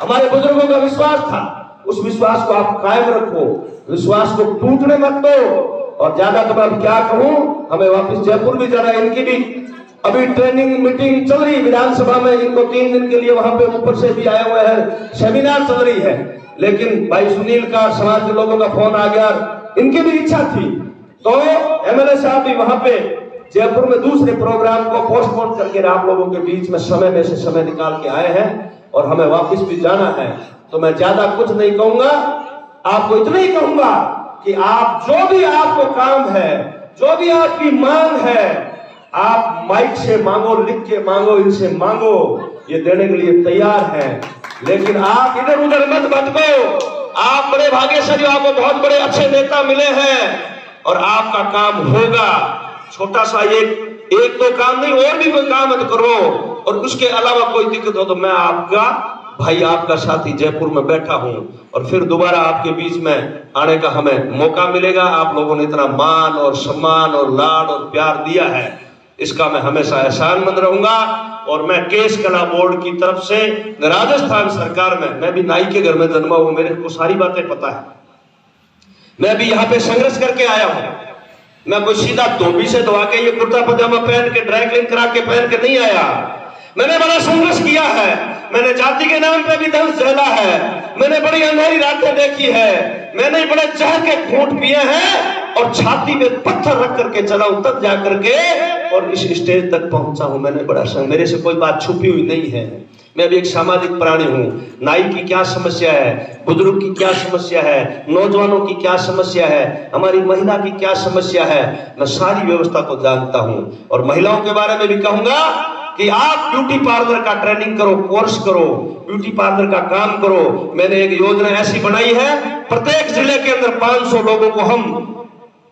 हमारे बुजुर्गों का विश्वास था। उस विश्वास को आप कायम रखो, विश्वास को टूटने मत दो। और ज्यादा तो मैं क्या कहूं, हमें वापस जयपुर भी जाना है। इनकी भी अभी ट्रेनिंग मीटिंग चल रही विधानसभा में, इनको 3 दिन के लिए वहां पे ऊपर से भी आए हुए हैं, सेमिनार चल रही है। लेकिन भाई सुनील का, समाज के लोगों का फोन आ गया, इनकी भी इच्छा थी, तो एमएलए साहब भी वहां पे जयपुर में दूसरे प्रोग्राम को पोस्टपोन करके आप लोगों के बीच में समय में से समय निकाल के आए हैं और हमें वापस भी जाना है। तो मैं ज्यादा कुछ नहीं कहूंगा, आपको इतना ही कहूंगा कि आप जो भी आपको काम है, जो भी आपकी मांग है, आप माइक से मांगो, लिख के मांगो, इनसे मांगो, ये देने के लिए तैयार हैं। लेकिन आप इधर उधर मत भटको। आप बड़े भाग्यशाली, आपको बहुत बड़े अच्छे नेता मिले हैं और आपका काम होगा। छोटा सा एक दो काम नहीं, और भी कोई काम मत करो। और उसके अलावा कोई दिक्कत हो तो मैं आपका भाई, आपका साथी जयपुर में बैठा हूं और फिर दोबारा आपके बीच में आने का हमें मौका मिलेगा। आप लोगों ने इतना मान और सम्मान और लाड और प्यार दिया है, इसका मैं हमेशा एहसानमंद रहूंगा। और मैं केस कला बोर्ड की तरफ से राजस्थान सरकार में, मैं भी नाई के घर में जन्मा हूं, मेरे को सारी बातें पता है। मैं भी यहाँ पे संघर्ष करके आया हूं। मैं कोई सीधा धोबी से धोआ के ये कुर्ता पजामा पहन के ड्राई क्लीन करा के पहन के नहीं आया। मैंने बड़ा संघर्ष किया है, मैंने जाति के नाम पे भी दंश झेला है, मैंने बड़ी अंधेरी रातें देखी है, मैंने बड़े जहर के घूंट पिए हैं और छाती में पत्थर रख करके चला हूं, तब जाकर के और इस स्टेज तक पहुंचा हूं। मैंने बड़ा मेरे से कोई बात छुपी हुई नहीं है। मैं भी एक सामाजिक प्राणी हूं। नाई की क्या समस्या है, बुजुर्ग की क्या समस्या है, नौजवानों की क्या समस्या है, हमारी महिला की क्या समस्या है, मैं सारी व्यवस्था को जानता हूं। और महिलाओं के बारे में भी कहूंगा कि आप ब्यूटी पार्लर का ट्रेनिंग करो, कोर्स करो, ब्यूटी पार्लर का काम करो। मैंने एक योजना ऐसी बनाई है, प्रत्येक जिले के अंदर 500 लोगों को हम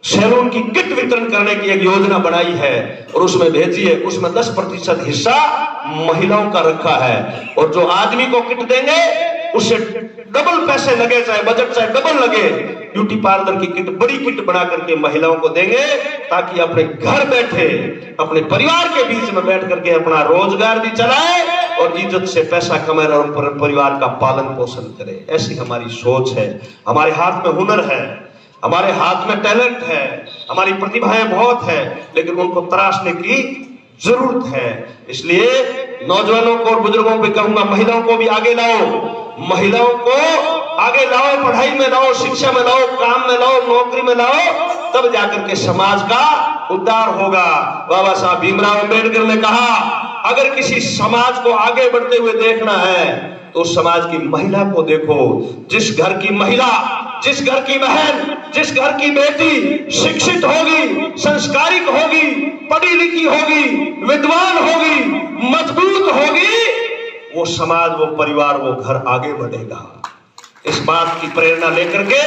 सैलून की किट वितरण करने की एक योजना बनाई है और उसमें भेजिए। उसमें 10% हिस्सा महिलाओं का रखा है और जो आदमी को किट देंगे उससे डबल पैसे लगे, चाहे बजट चाहे डबल लगे, ब्यूटी पार्लर की किट, बड़ी किट बना करके महिलाओं को देंगे ताकि अपने घर बैठे, अपने परिवार के बीच में बैठ करके अपना रोजगार भी चलाए और इज्जत से पैसा कमाए और परिवार का पालन पोषण करे। ऐसी हमारी सोच है। हमारे हाथ में हुनर है, हमारे हाथ में टैलेंट है, हमारी प्रतिभाएं बहुत है, लेकिन उनको तराशने की जरूरत है। इसलिए नौजवानों को और बुजुर्गों को कहूंगा, महिलाओं को भी आगे लाओ, महिलाओं को आगे लाओ, पढ़ाई में लाओ, शिक्षा में लाओ, काम में लाओ, नौकरी में लाओ, तब जाकर के समाज का उद्धार होगा। बाबा साहब भीमराव अंबेडकर ने कहा, अगर किसी समाज को आगे बढ़ते हुए देखना है तो उस समाज की महिला को देखो। जिस घर की महिला, जिस घर की बहन, जिस घर की बेटी शिक्षित होगी, संस्कारिक होगी, पढ़ी लिखी होगी, विद्वान होगी, मजबूत होगी, वो समाज, वो परिवार, वो घर आगे बढ़ेगा। इस बात की प्रेरणा लेकर के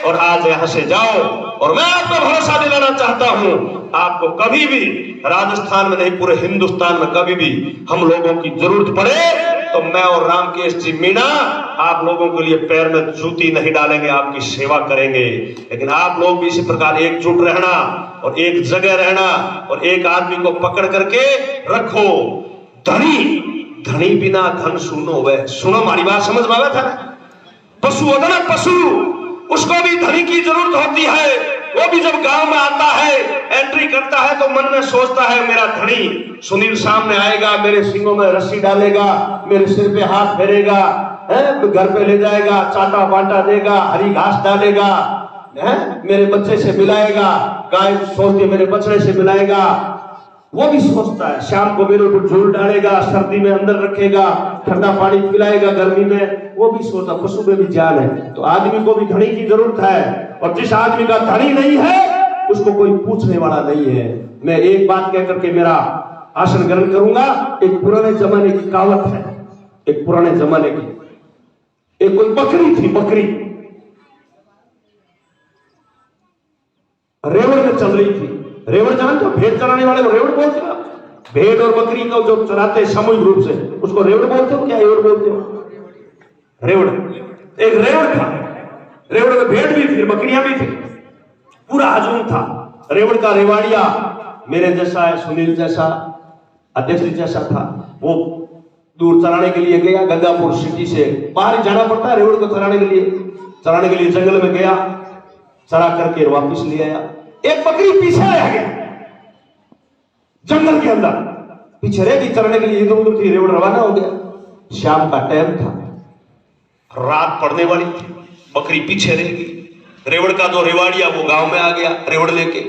और आज यहां से जाओ। और मैं आपको भरोसा दिलाना चाहता हूं, आपको कभी भी राजस्थान में नहीं, पूरे हिंदुस्तान में कभी भी हम लोगों की जरूरत पड़े तो मैं और रामकेश जी मीणा आप लोगों के लिए पैर में जूती नहीं डालेंगे, आपकी सेवा करेंगे। लेकिन आप लोग भी इसी प्रकार एकजुट रहना और एक जगह रहना और एक आदमी को पकड़ करके रखो। धनी धनी बिना धन शून्य होवे। सुनो हमारी बात समझ में आवे था ना? पशु होता ना, पशु, उसको भी धनी की जरूरत होती है। वो भी जब गांव में आता है, एंट्री करता है, तो मन में सोचता है मेरा धनी सुनील सामने आएगा, मेरे सींगों में रस्सी डालेगा, मेरे सिर पे हाथ फेरेगा, घर पे ले जाएगा, चाटा बांटा देगा, हरी घास डालेगा, मेरे बच्चे से मिलाएगा, गाय सोचती है मेरे बछड़े से मिलाएगा। वो भी सोचता है शाम को मेरे ऊपर झूल डालेगा, सर्दी में अंदर रखेगा, ठंडा पानी पिलाएगा गर्मी में। वो भी सोचता, पशु में भी जान है। तो आदमी को भी धनी की जरूरत है, और जिस आदमी का धनी नहीं है उसको कोई पूछने वाला नहीं है। मैं एक बात कह करके मेरा आसन ग्रहण करूंगा। एक पुराने जमाने की कहावत है, एक पुराने जमाने की। एक कोई बकरी थी, बकरी रेवड़ में चल रही थी। रेवड़ जानते हो, भेड़ चराने वाले को रेवड़ बोलते हो। भेड़ और बकरी को जो चराते हैं सामूहिक रूप से, उसको रेवड़ बोलते हो, क्या रेवड़ बोलते हो? रेवड़। एक रेवड़ था, रेवड़ में भेड़ भी थी, बकरियां भी थी, पूरा हजूम था। रेवड़ का रेवाड़िया मेरे जैसा है, सुनील जैसा, अध्यक्ष जैसा था। वो दूर चराने के लिए गया, गंगापुर सिटी से बाहर जाना पड़ता है रेवड़ को चराने के लिए जंगल में गया, चरा करके वापिस ले आया। एक बकरी पीछे रह गया, जंगल के अंदर पीछे रह गई, चरने के लिए इधर उधर थी। रेवड़ रवाना हो गया। शाम का टाइम था, रात पड़ने वाली थी, बकरी पीछे रह गई। रेवड़ का जो रेवाड़िया वो गांव में आ गया रेवड़ लेके।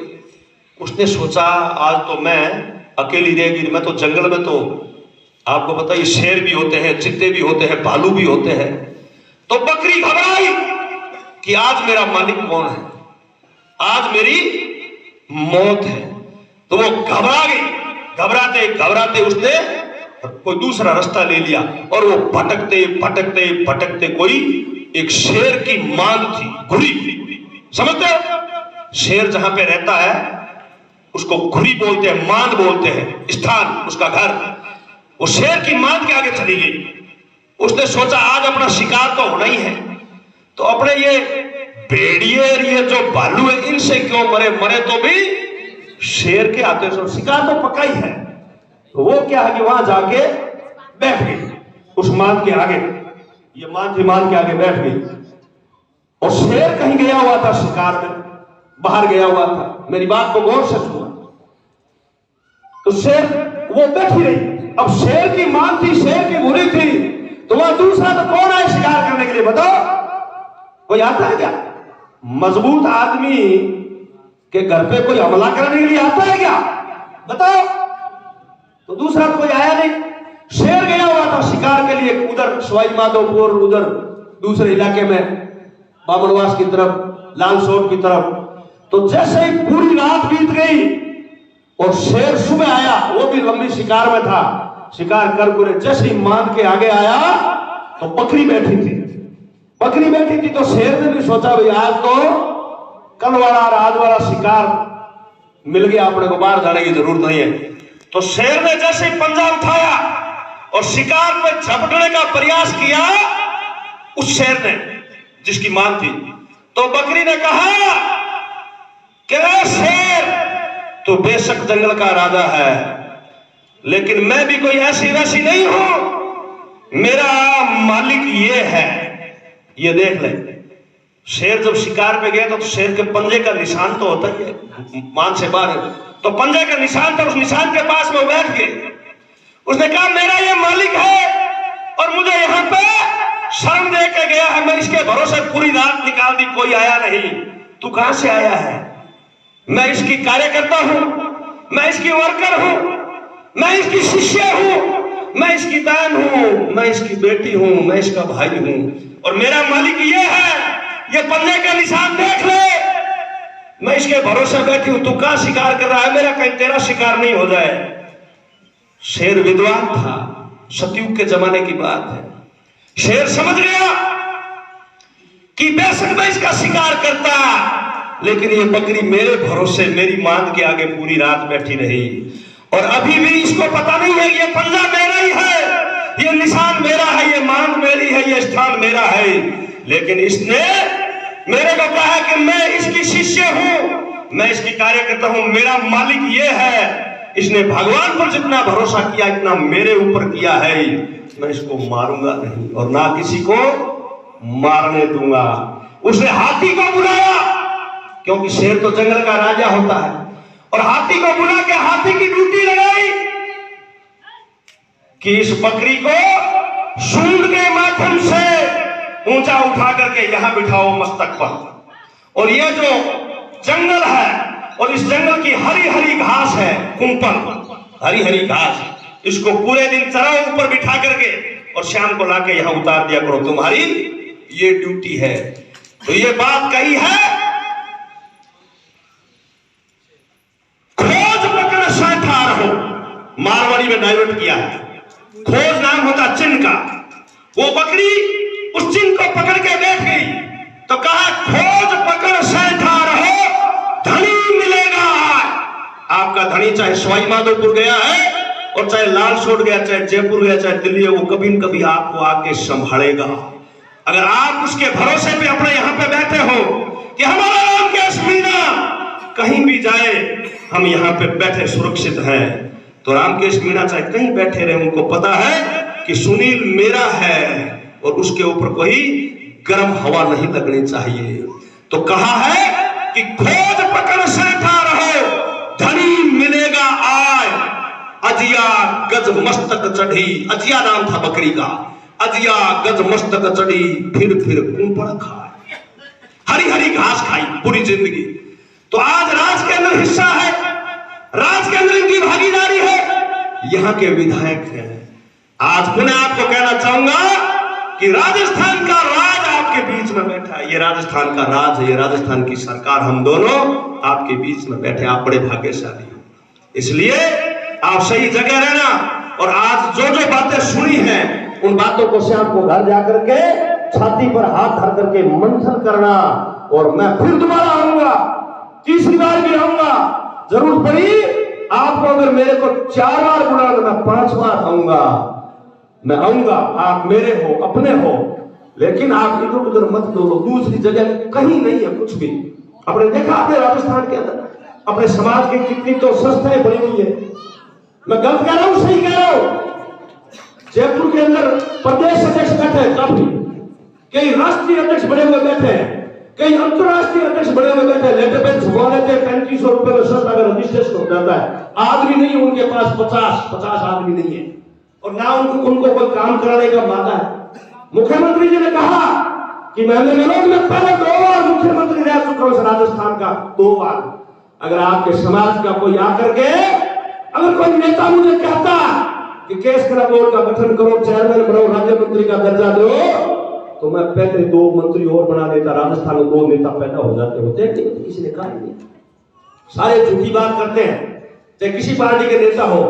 उसने सोचा आज तो मैं अकेली रहेगी, मैं तो जंगल में, तो आपको पता है शेर भी होते हैं, चित्ते भी होते हैं, भालू भी होते हैं। तो बकरी घबराई कि आज मेरा मालिक कौन है, आज मेरी मौत है। तो वो घबरा गई। घबराते घबराते उसने कोई दूसरा रास्ता ले लिया, और वो भटकते भटकते भटकते कोई एक शेर की मांद थी, घुरी। समझते हो? शेर जहां पे रहता है उसको घुरी बोलते हैं, मांद बोलते हैं, स्थान उसका घर। वो शेर की मांद के आगे चली गई। उसने सोचा आज अपना शिकार तो होना ही है, तो अपने ये भेड़िए और ये जो भालू है इनसे क्यों मरे, मरे तो भी शेर के आते से शिकार तो पक्का ही है। तो वो क्या है कि वहां जाके बैठ गई उस मांद के आगे। ये मांद थी, मांद के आगे बैठ गई। और शेर कहीं गया हुआ था, शिकार में बाहर गया हुआ था। मेरी बात को गौर से सुना। तो शेर वो बैठी रही। अब शेर की मांद थी, शेर की बुरी थी, तो वहां दूसरा तो कौन आए शिकार करने के लिए? बताओ, कोई आता है क्या? मजबूत आदमी के घर पे कोई हमला करने के लिए आता है क्या? बताओ। तो दूसरा कोई आया नहीं। शेर गया हुआ था शिकार के लिए, उधर सवाई माधोपुर, उधर दूसरे इलाके में बामनवास की तरफ, लालसोट की तरफ। तो जैसे ही पूरी रात बीत गई और शेर सुबह आया, वो भी लंबी शिकार में था, शिकार कर जैसे ही मांद के आगे आया तो बकरी बैठी थी। बकरी बैठी थी तो शेर ने भी सोचा भाई आज तो कल वाला आज वाला शिकार मिल गया, अपने को बाहर जाने की जरूरत नहीं है। तो शेर ने जैसे ही पंजा उठाया और शिकार पर झपटने का प्रयास किया उस शेर ने जिसकी मांग थी, तो बकरी ने कहा कि शेर तो बेशक जंगल का राजा है, लेकिन मैं भी कोई ऐसी वैसी नहीं हूं, मेरा मालिक ये है, ये देख ले। शेर जब शिकार पे गया तो शेर के पंजे का निशान तो होता ही है, मान से बाहर, तो पंजे का निशान था, उस निशान के पास में बैठ गए। उसने कहा मेरा ये मालिक है और मुझे यहाँ पे शरण दे के गया है, मैं इसके भरोसे पूरी रात निकाल दी, कोई आया नहीं। तू कहां से आया है? मैं इसकी कार्यकर्ता हूं, मैं इसकी वर्कर हूं, मैं इसकी शिष्य हूं, मैं इसकी बहन हूं, मैं इसकी बेटी हूं, मैं इसका भाई हूं, और मेरा मालिक ये है, ये पंजे का निशान देख ले, मैं इसके भरोसे बैठी हूं। तू कहां शिकार कर रहा है? मेरा कहीं तेरा शिकार नहीं हो जाए। शेर विद्वान था, सतयुग के जमाने की बात है। शेर समझ गया कि बेशक मैं इसका शिकार करता, लेकिन ये बकरी मेरे भरोसे मेरी मांद के आगे पूरी रात बैठी रही, और अभी भी इसको पता नहीं है ये पंजा मेरा ही है, ये निशान मेरा है, ये मांद मेरी है, ये स्थान मेरा है, लेकिन इसने मेरे को कहा कि मैं इसकी शिष्य हूं, मैं इसकी कार्यकर्ता हूं, मेरा मालिक ये है, इसने भगवान पर जितना भरोसा किया इतना मेरे ऊपर किया है, मैं इसको मारूंगा नहीं और ना किसी को मारने दूंगा। उसने हाथी को बुलाया, क्योंकि शेर तो जंगल का राजा होता है, और हाथी को बुला के हाथी की ड्यूटी लगाई कि इस बकरी को सूंड के माध्यम से ऊंचा उठा करके यहां बिठाओ मस्तक पर, और ये जो जंगल है और इस जंगल की हरी हरी घास है, कुंपल हरी हरी घास, इसको पूरे दिन चराओ ऊपर बिठा करके और शाम को लाके यहां उतार दिया करो, तुम्हारी ये ड्यूटी है। तो ये बात कही है, खोज पकड़ सैंठार हो, मारवाड़ी में डाइवर्ट किया है। खोज नाम होता चिन्ह का, वो बकरी उस चिन्ह को पकड़ के बैठ गई तो कहा खोज पकड़ सैंठार हो, धनी मिलेगा। आपका धनी चाहे सवाई माधोपुर गया है और चाहे लालसोट गया, चाहे जयपुर गया, चाहे दिल्ली, वो कभी न कभी आपको आके संभालेगा। अगर आप उसके भरोसे पे अपने यहां पे बैठे हो कि हमारा रामकेश मीणा कहीं भी जाए हम यहां पे बैठे सुरक्षित हैं, तो रामकेश मीणा चाहे कहीं बैठे रहे, उनको पता है कि सुनील मेरा है और उसके ऊपर कोई गर्म हवा नहीं लगनी चाहिए। तो कहा है कि खोज पकड़ सैंठार हो, धनी मिलेगा आय, अजिया गज मस्तक चढ़ी, अजिया नाम था बकरी का, अजिया गज मस्तक चढ़ी, फिर कुंपड़ खाए, हरी हरी घास खाई पूरी जिंदगी। तो आज राज के अंदर हिस्सा है, राज के अंदर इनकी भागीदारी है, यहां के विधायक हैं। आज पुनः आपको कहना चाहूंगा कि राजस्थान का राज आपके बीच में बैठा है, ये राजस्थान का राज है, ये राजस्थान की सरकार, हम दोनों आपके बीच में बैठे, आप बड़े भाग्यशाली हो। इसलिए आप सही जगह रहना, और आज जो जो बातें सुनी हैं उन बातों को शाम को घर जाकर के छाती पर हाथ धर करके मंथन करना, और मैं फिर दोबारा आऊंगा, तीसरी बार भी आऊंगा, जरूरत पड़ी आपको अगर मेरे को 4 बार बुला तो मैं 5 बार आऊंगा, मैं आऊंगा, आप मेरे हो, अपने हो, लेकिन आप इधर उधर मत डोलो, दूसरी जगह कहीं नहीं है कुछ भी। आपने देखा अपने राजस्थान के अंदर अपने समाज की कितनी तो संस्थाएं बनी हुई है, मैं गलत कह रहा हूं सही कह रहा हूं। जयपुर के अंदर प्रदेश अध्यक्ष बैठे हैं, काफी कई राष्ट्रीय अध्यक्ष बड़े हुए बैठे हैं, कई अंतरराष्ट्रीय अध्यक्ष बड़े हुए बैठे हैं, लेटर पे छपवा लेते हैं, 3500 रुपए में संस्था का रजिस्ट्रेशन हो जाता है, आदमी नहीं उनके पास, 50 आदमी नहीं है, और ना उनको कोई काम कराने का मादा है। मुख्यमंत्री जी ने कहा कि मैं पहले 2 बार मुख्यमंत्री रह चुका हूं राजस्थान का, 2 बार। अगर आपके समाज का कोई आकर के, अगर कोई नेता मुझे कहता कि केस करा बोर्ड का गठन करो, चेयरमैन बनाओ, राज्य मंत्री का दर्जा दो, तो मैं पहले 2 मंत्री और बना देता, राजस्थान में 2 नेता पैदा हो जाते होते, किसी ने कहा नहीं। सारे झूठी बात करते हैं, चाहे किसी पार्टी के नेता हो,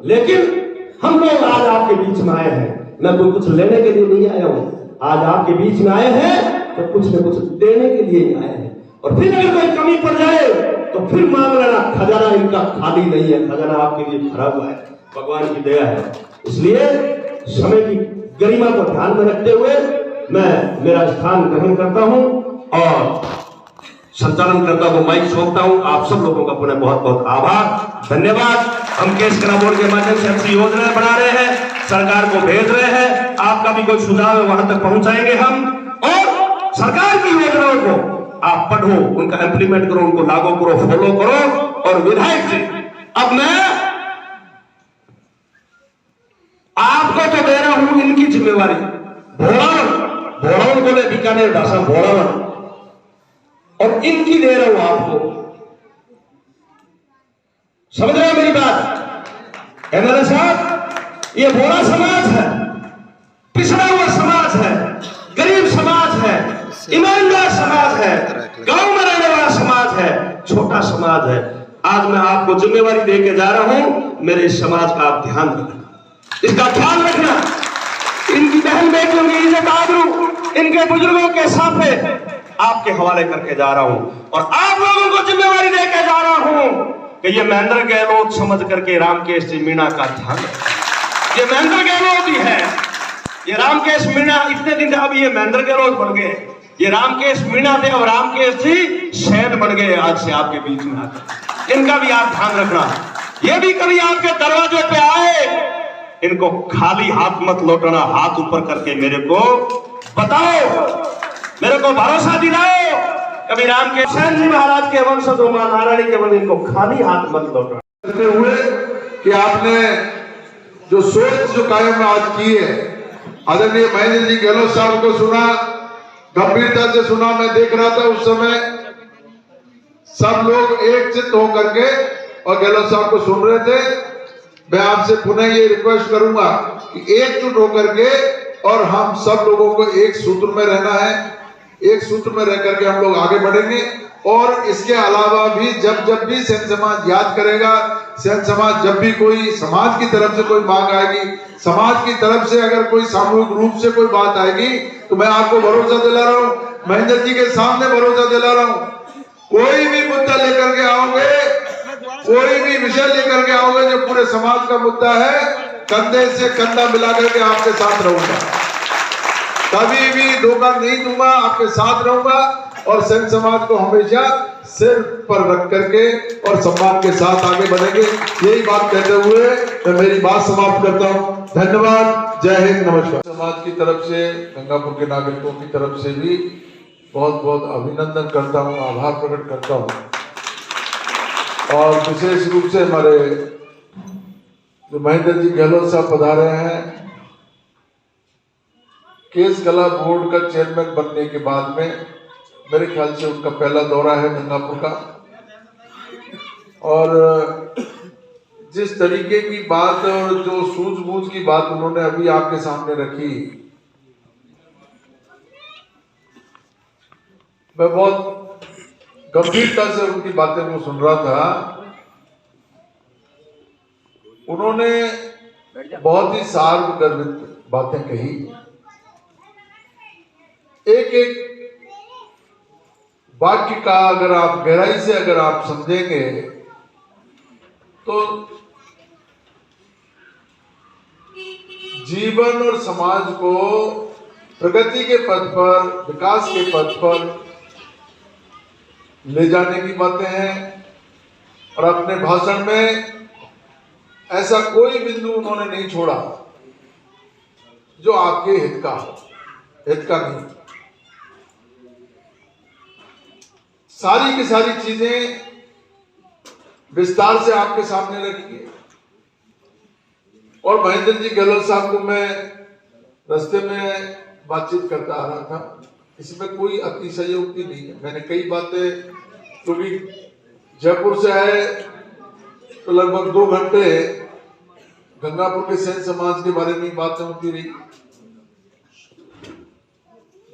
लेकिन हम लोग आज आपके बीच में आए हैं, मैं कोई कुछ लेने के लिए नहीं आया हूं, आज आपके बीच में आए हैं तो कुछ न कुछ देने के लिए ही आए हैं। और फिर अगर कोई कमी पड़ जाए तो फिर मांग लेना, खजाना इनका खाली नहीं है, खजाना आपके लिए भरा हुआ है, भगवान की दया है। इसलिए समय की गरिमा को ध्यान में रखते हुए मैं मेरा स्थान ग्रहण करता हूं और संचालन करता हूं, माइक सौंपता हूं। आप सब लोगों का पुनः बहुत बहुत आभार, धन्यवाद। हम केस करा बोर्ड के माध्यम से अच्छी योजनाएं बना रहे हैं, सरकार को भेज रहे हैं, आपका भी कोई सुझाव है वहां तक पहुंचाएंगे हम, और सरकार की योजनाओं को आप पढ़ो, उनका इंप्लीमेंट करो, उनको लागू करो, फॉलो करो। और विधायक जी, अब मैं आपको तो दे रहा हूं इनकी जिम्मेवारी, भोड़ावन बोले बीकानेर भाषा भोड़ावन, और इनकी दे रहा हूं आपको, समझ रहे हैं मेरी बात एमएलए साहब? ये भोड़ा समाज है, पिछड़ा हुआ समाज है, गरीब समाज है, ईमानदार समाज है, गांव में रहने वाला समाज है, छोटा समाज है। आज मैं आपको जिम्मेवारी देके जा रहा हूं, मेरे इस समाज का आप ध्यान रखना, इसका ख्याल रखना, इनकी बहन बेटियों की इज्जत आबरू इनके बुजुर्गों के साथ आपके हवाले करके जा रहा हूं, और आप लोगों को जिम्मेवारी देके जा रहा हूं कि ये महेंद्र गहलोत समझ करके रामकेश जी मीणा का ध्यान, ये महेंद्र गहलोत ही है, ये रामकेश मीणा इतने दिन अब ये महेंद्र गहलोत बन गए, ये रामकेश मीणा थे, अब रामकेश जी सैन बन गए आज से आपके बीच में आकर, इनका भी आप ध्यान रखना। ये भी कभी आपके दरवाजे पे आए, इनको खाली हाथ मत लौटाना, हाथ ऊपर करके मेरे को बताओ, मेरे को भरोसा दिलाओ। कभी राम के हुसैन जी महाराज के वंशज हो, मां नारायणी के वंशज, इनको खाली हाथ मत लौटाना। हुए कि आपने जो सोच जो कायम आज की है, आदरणीय महेंद्र जी गहलोत साहब को सुना, गंभीरता से सुना। मैं देख रहा था उस समय सब लोग एक चित्त होकर के और गहलोत साहब को सुन रहे थे। मैं आपसे पुनः ये रिक्वेस्ट करूंगा कि एकजुट होकर के और हम सब लोगों को एक सूत्र में रहना है, एक सूत्र में रह करके हम लोग आगे बढ़ेंगे। और इसके अलावा भी जब भी सेन समाज याद करेगा, सेन समाज जब भी कोई समाज की तरफ से कोई मांग आएगी, समाज की तरफ से अगर कोई सामूहिक रूप से कोई बात आएगी, तो मैं आपको भरोसा दिला रहा हूं, महेंद्र जी के सामने भरोसा दिला रहा हूं, कोई भी मुद्दा लेकर के आओगे, कोई भी विषय लेकर के आओगे जो पूरे समाज का मुद्दा है, कंधे से कंधा मिला करके आपके साथ रहूंगा, कभी भी धोखा नहीं दूंगा, आपके साथ रहूंगा। और सेन समाज को हमेशा सिर पर रख करके और सम्मान के साथ आगे बढ़ेंगे। यही बात कहते हुए मैं मेरी बात समाप्त करता हूं। धन्यवाद, जय हिंद, नमस्कार। समाज की तरफ से, गंगापुर के नागरिकों की तरफ से भी बहुत बहुत अभिनंदन करता हूं, आभार प्रकट करता हूं। और विशेष रूप से हमारे जो महेंद्र जी गहलोत साहब पधारे हैं, केस कला बोर्ड का चेयरमैन बनने के बाद में मेरे ख्याल से उनका पहला दौरा है गंगापुर का। और जिस तरीके की बात और जो सूझबूझ की बात उन्होंने अभी आपके सामने रखी, मैं बहुत गंभीरता से उनकी बातें को सुन रहा था। उन्होंने बहुत ही सार्वगर्भित बातें कही, एक एक वाक्य का अगर आप गहराई से अगर आप समझेंगे तो जीवन और समाज को प्रगति के पथ पर, विकास के पथ पर ले जाने की बातें हैं। और अपने भाषण में ऐसा कोई बिंदु उन्होंने नहीं छोड़ा जो आपके हित का हो, हित का नहीं। सारी की सारी चीजें विस्तार से आपके सामने रखी है। और महेंद्र जी गहलोत साहब को मैं रास्ते में बातचीत करता आ रहा था, इसमें कोई अतिशयोक्ति नहीं है। मैंने कई बातें, क्योंकि जयपुर से आए तो लगभग 2 घंटे गंगापुर के सेन समाज के बारे में बातें होती रही।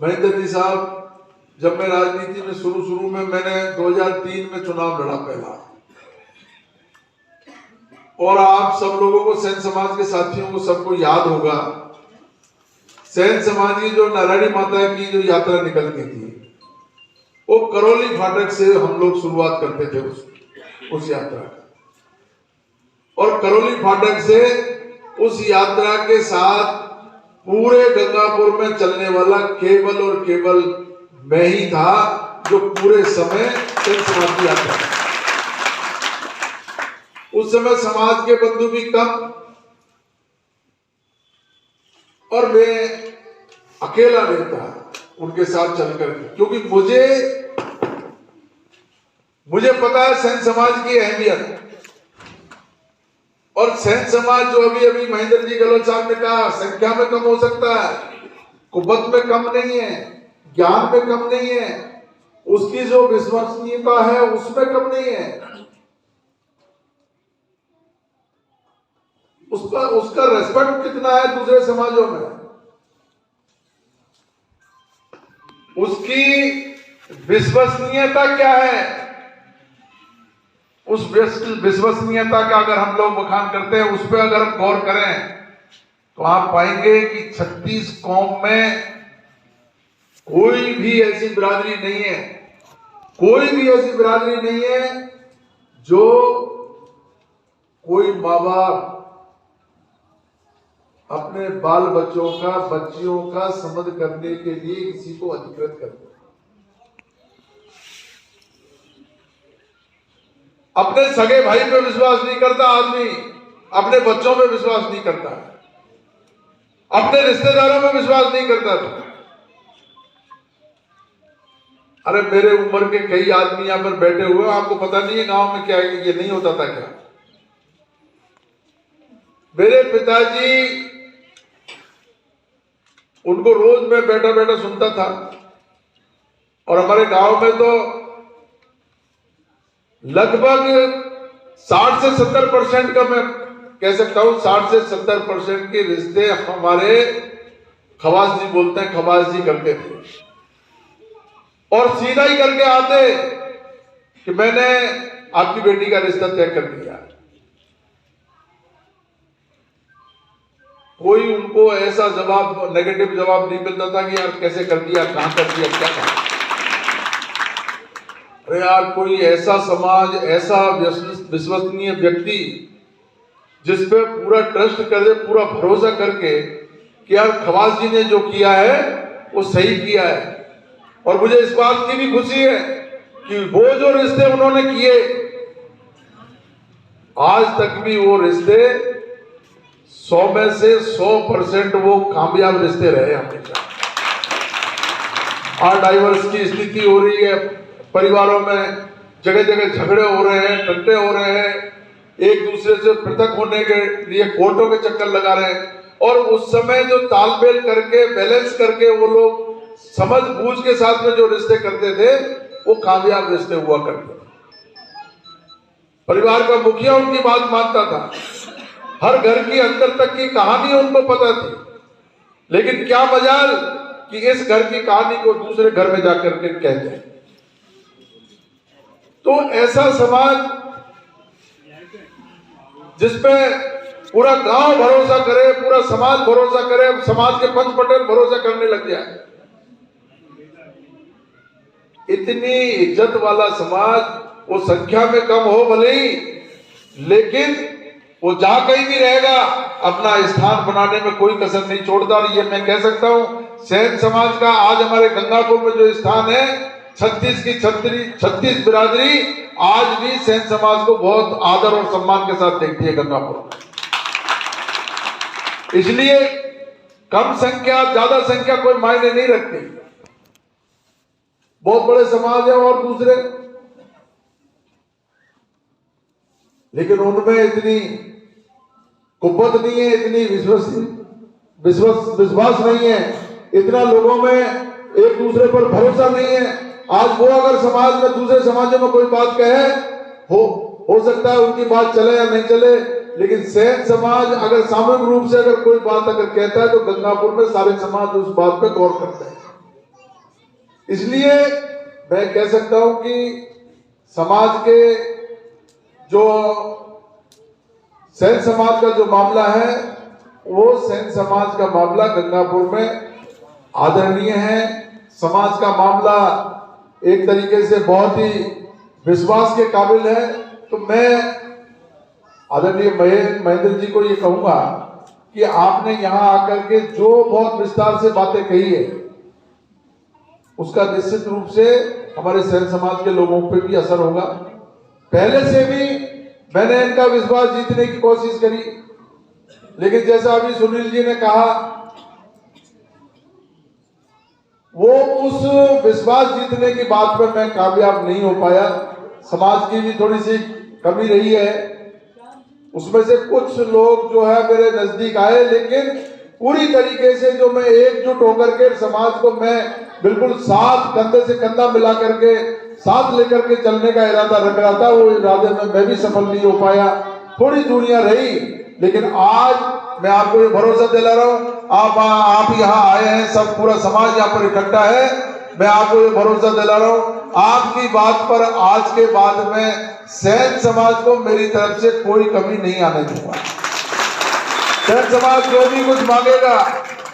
महेंद्र जी साहब, जब मैं राजनीति में शुरू में मैंने 2003 में चुनाव लड़ा पहला, और आप सब लोगों को, सेन समाज के साथियों को सबको याद होगा, सेन समाज की जो नारायणी माता की जो यात्रा निकलती थी, वो करौली फाटक से हम लोग शुरुआत करते थे उस यात्रा का। और करौली फाटक से उस यात्रा के साथ पूरे गंगापुर में चलने वाला केवल और केवल मैं ही था जो पूरे समय सेन समाज की यात्रा। उस समय समाज के बंधु भी कम और मैं अकेला रहता उनके साथ चलकर, क्योंकि मुझे पता है सेन समाज की अहमियत। और सेन समाज जो अभी महेंद्र जी गहलोत साहब ने कहा, संख्या में कम हो सकता है, कुव्वत में कम नहीं है, ज्ञान में कम नहीं है, उसकी जो विश्वसनीयता है उसमें कम नहीं है, उसका रेस्पेक्ट कितना है दूसरे समाजों में, उसकी विश्वसनीयता क्या है। उस विश्वसनीयता का अगर हम लोग बखान करते हैं, उस पर अगर हम गौर करें, तो आप पाएंगे कि 36 कौम में कोई भी ऐसी बिरादरी नहीं है, कोई भी ऐसी बिरादरी नहीं है जो कोई माँ बाप अपने बाल बच्चों का, बच्चियों का समझ करने के लिए किसी को अधिकृत करते। अपने सगे भाई पे विश्वास नहीं करता आदमी, अपने बच्चों पे विश्वास नहीं करता, अपने रिश्तेदारों में विश्वास नहीं करता था। अरे मेरे उम्र के कई आदमी यहां पर बैठे हुए, आपको पता नहीं है गांव में क्या है, ये नहीं होता था क्या? मेरे पिताजी, उनको रोज मैं बैठा बैठा सुनता था, और हमारे गांव में तो लगभग 60 से 70% का, मैं कह सकता हूं 60 से 70% के रिश्ते हमारे खवास जी बोलते हैं, खवास जी करते थे, और सीधा ही करके आते कि मैंने आपकी बेटी का रिश्ता तय कर दिया। कोई उनको ऐसा जवाब, नेगेटिव जवाब नहीं मिलता था कि यार कैसे कर दिया, कहां कर दिया, क्या कहा। अरे यार, कोई ऐसा समाज, ऐसा विश्वसनीय व्यक्ति जिस पे पूरा ट्रस्ट कर दे, पूरा भरोसा करके कि यार खवास जी ने जो किया है वो सही किया है। और मुझे इस बात की भी खुशी है कि वो जो रिश्ते उन्होंने किए, आज तक भी वो रिश्ते 100 में से 100% वो कामयाब रिश्ते रहे हमेशा। आज डाइवर्स की स्थिति हो रही है, परिवारों में जगह जगह झगड़े हो रहे हैं, टट्टे हो रहे हैं, एक दूसरे से पृथक होने के लिए कोर्टों के चक्कर लगा रहे हैं, और उस समय जो तालमेल करके, बैलेंस करके वो लोग समझ बूझ के साथ में जो रिश्ते करते थे, वो कामयाब रिश्ते हुआ करते। परिवार का मुखिया उनकी बात मानता था, हर घर की अंदर तक की कहानी उनको पता थी, लेकिन क्या मजाल कि इस घर की कहानी को दूसरे घर में जाकर के कहते हैं। तो ऐसा समाज जिसपे पूरा गांव भरोसा करे, पूरा समाज भरोसा करे, समाज के पंच पटेल भरोसा करने लग जाए, इतनी इज्जत वाला समाज, वो संख्या में कम हो भले ही, लेकिन वो जहां कहीं भी रहेगा अपना स्थान बनाने में कोई कसर नहीं छोड़ता। और ये मैं कह सकता हूं, सेन समाज का आज हमारे गंगापुर में जो स्थान है, 36 बिरादरी आज भी सेन समाज को बहुत आदर और सम्मान के साथ देखती है गंगापुर में। इसलिए कम संख्या ज्यादा संख्या कोई मायने नहीं रखती। बहुत बड़े समाज है और दूसरे, लेकिन उनमें इतनी कुव्वत नहीं है, इतनी विश्वास नहीं है, इतना लोगों में एक दूसरे पर भरोसा नहीं है। आज वो अगर समाज में दूसरे समाजों में कोई बात कहे, हो सकता है उनकी बात चले या नहीं चले, लेकिन सेन समाज अगर सामूहिक रूप से अगर कोई बात अगर कहता है तो गंगापुर में सारे समाज उस बात पे गौर करते हैं। इसलिए मैं कह सकता हूं कि समाज के जो सेन समाज का जो मामला है, वो सेन समाज का मामला गंगापुर में आदरणीय है। समाज का मामला एक तरीके से बहुत ही विश्वास के काबिल है। तो मैं आदरणीय महेंद्र जी को ये कहूंगा कि आपने यहां आकर के जो बहुत विस्तार से बातें कही है, उसका निश्चित रूप से हमारे सेन समाज के लोगों पे भी असर होगा। पहले से भी मैंने इनका विश्वास जीतने की कोशिश करी, लेकिन जैसा अभी सुनील जी ने कहा, वो उस विश्वास जीतने की बात पर मैं कामयाब नहीं हो पाया। समाज की भी थोड़ी सी कमी रही है, उसमें से कुछ लोग जो है मेरे नजदीक आए, लेकिन पूरी तरीके से जो मैं एकजुट होकर के समाज को मैं बिल्कुल साथ, कंधे से कंधा मिला करके साथ लेकर के चलने का इरादा रख रहा था, वो इरादे में मैं भी सफल नहीं हो पाया। थोड़ी दूरियां रही, लेकिन आज मैं आपको ये भरोसा दिला रहा हूं, आप यहाँ आए हैं, सब पूरा समाज यहाँ पर इकट्ठा है, मैं आपको ये भरोसा दिला रहा हूं, आपकी बात पर आज के बाद में सेन समाज को मेरी तरफ से कोई कमी नहीं आने दूंगा। सेन समाज जो भी कुछ मांगेगा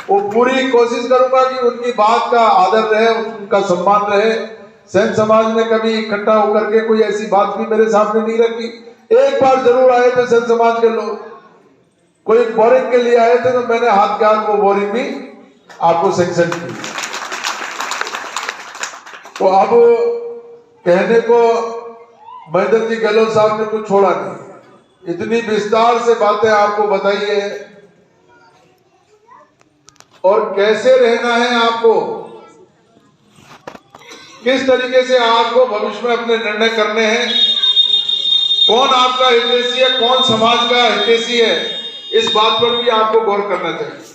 वो पूरी कोशिश करूंगा कि उनकी बात का आदर रहे, उनका सम्मान रहे। सेन समाज ने कभी इकट्ठा होकर के कोई ऐसी बात भी मेरे सामने नहीं रखी। एक बार जरूर आए थे सेन समाज के लोग, कोई बोरिंग के लिए आए थे, तो मैंने हाथ के हाथ वो बोरिंग भी आपको सैंक्शन की। तो अब कहने को महेंद्र जी गहलोत साहब ने कुछ छोड़ा नहीं। इतनी विस्तार से बातें आपको बताई है और कैसे रहना है आपको, किस तरीके से आपको भविष्य में अपने निर्णय करने हैं, कौन आपका हितैषी है, कौन समाज का हितैषी है, इस बात पर भी आपको गौर करना चाहिए।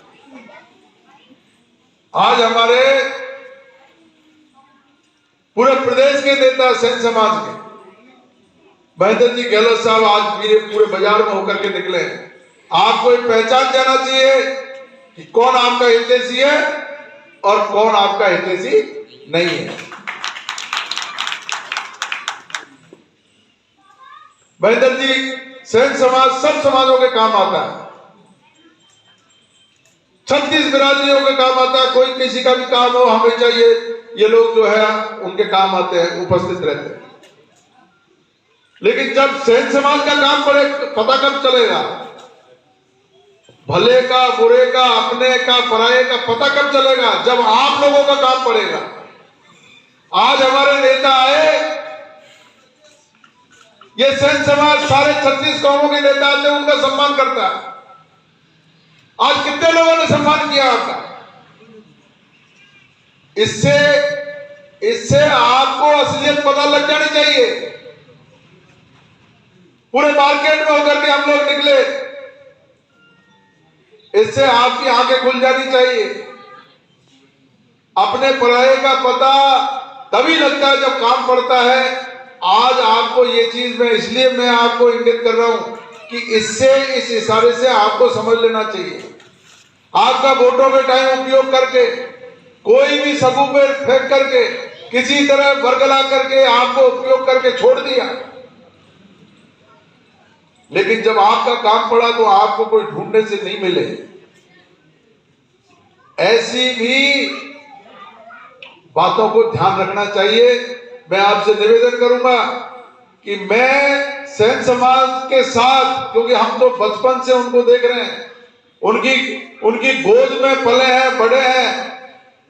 आज हमारे पूरे प्रदेश के नेता सेन समाज के महेंद्र जी गहलोत साहब आज पूरे बाजार में होकर के निकले हैं। आपको एक पहचान जाना चाहिए कि कौन आपका हितैषी है और कौन आपका हितैषी नहीं है। महेंद्र जी सेन समाज सब समाजों के काम आता है, 36 बिरादरियों के काम आता है। कोई किसी का भी काम हो हमेशा ये लोग जो है उनके काम आते हैं, उपस्थित रहते हैं। लेकिन जब सेन समाज का काम पड़े पता कब चलेगा, भले का बुरे का अपने का पराये का पता कब चलेगा, जब आप लोगों का काम पड़ेगा। आज हमारे नेता आए, ये सेन समाज सारे 36 कौमों के नेता आते हैं, उनका सम्मान करता है। आज कितने लोगों ने सम्मान किया आपका? इससे आपको असलियत पता लग जानी चाहिए। पूरे मार्केट में होकर के हम लोग निकले, इससे आपकी आंखें खुल जानी चाहिए। अपने पराये का पता तभी लगता है जब काम पड़ता है। आज आपको ये चीज मैं इसलिए आपको इंगित कर रहा हूं कि इससे इस इशारे से आपको समझ लेना चाहिए। आपका वोटों के टाइम उपयोग करके कोई भी सबूत पर फेंक करके किसी तरह बरगला करके आपको उपयोग करके छोड़ दिया, लेकिन जब आपका काम पड़ा तो आपको कोई ढूंढने से नहीं मिले। ऐसी भी बातों को ध्यान रखना चाहिए। मैं आपसे निवेदन करूंगा कि मैं सेन समाज के साथ, क्योंकि हम तो बचपन से उनको देख रहे हैं, उनकी गोद में पले हैं, बड़े हैं,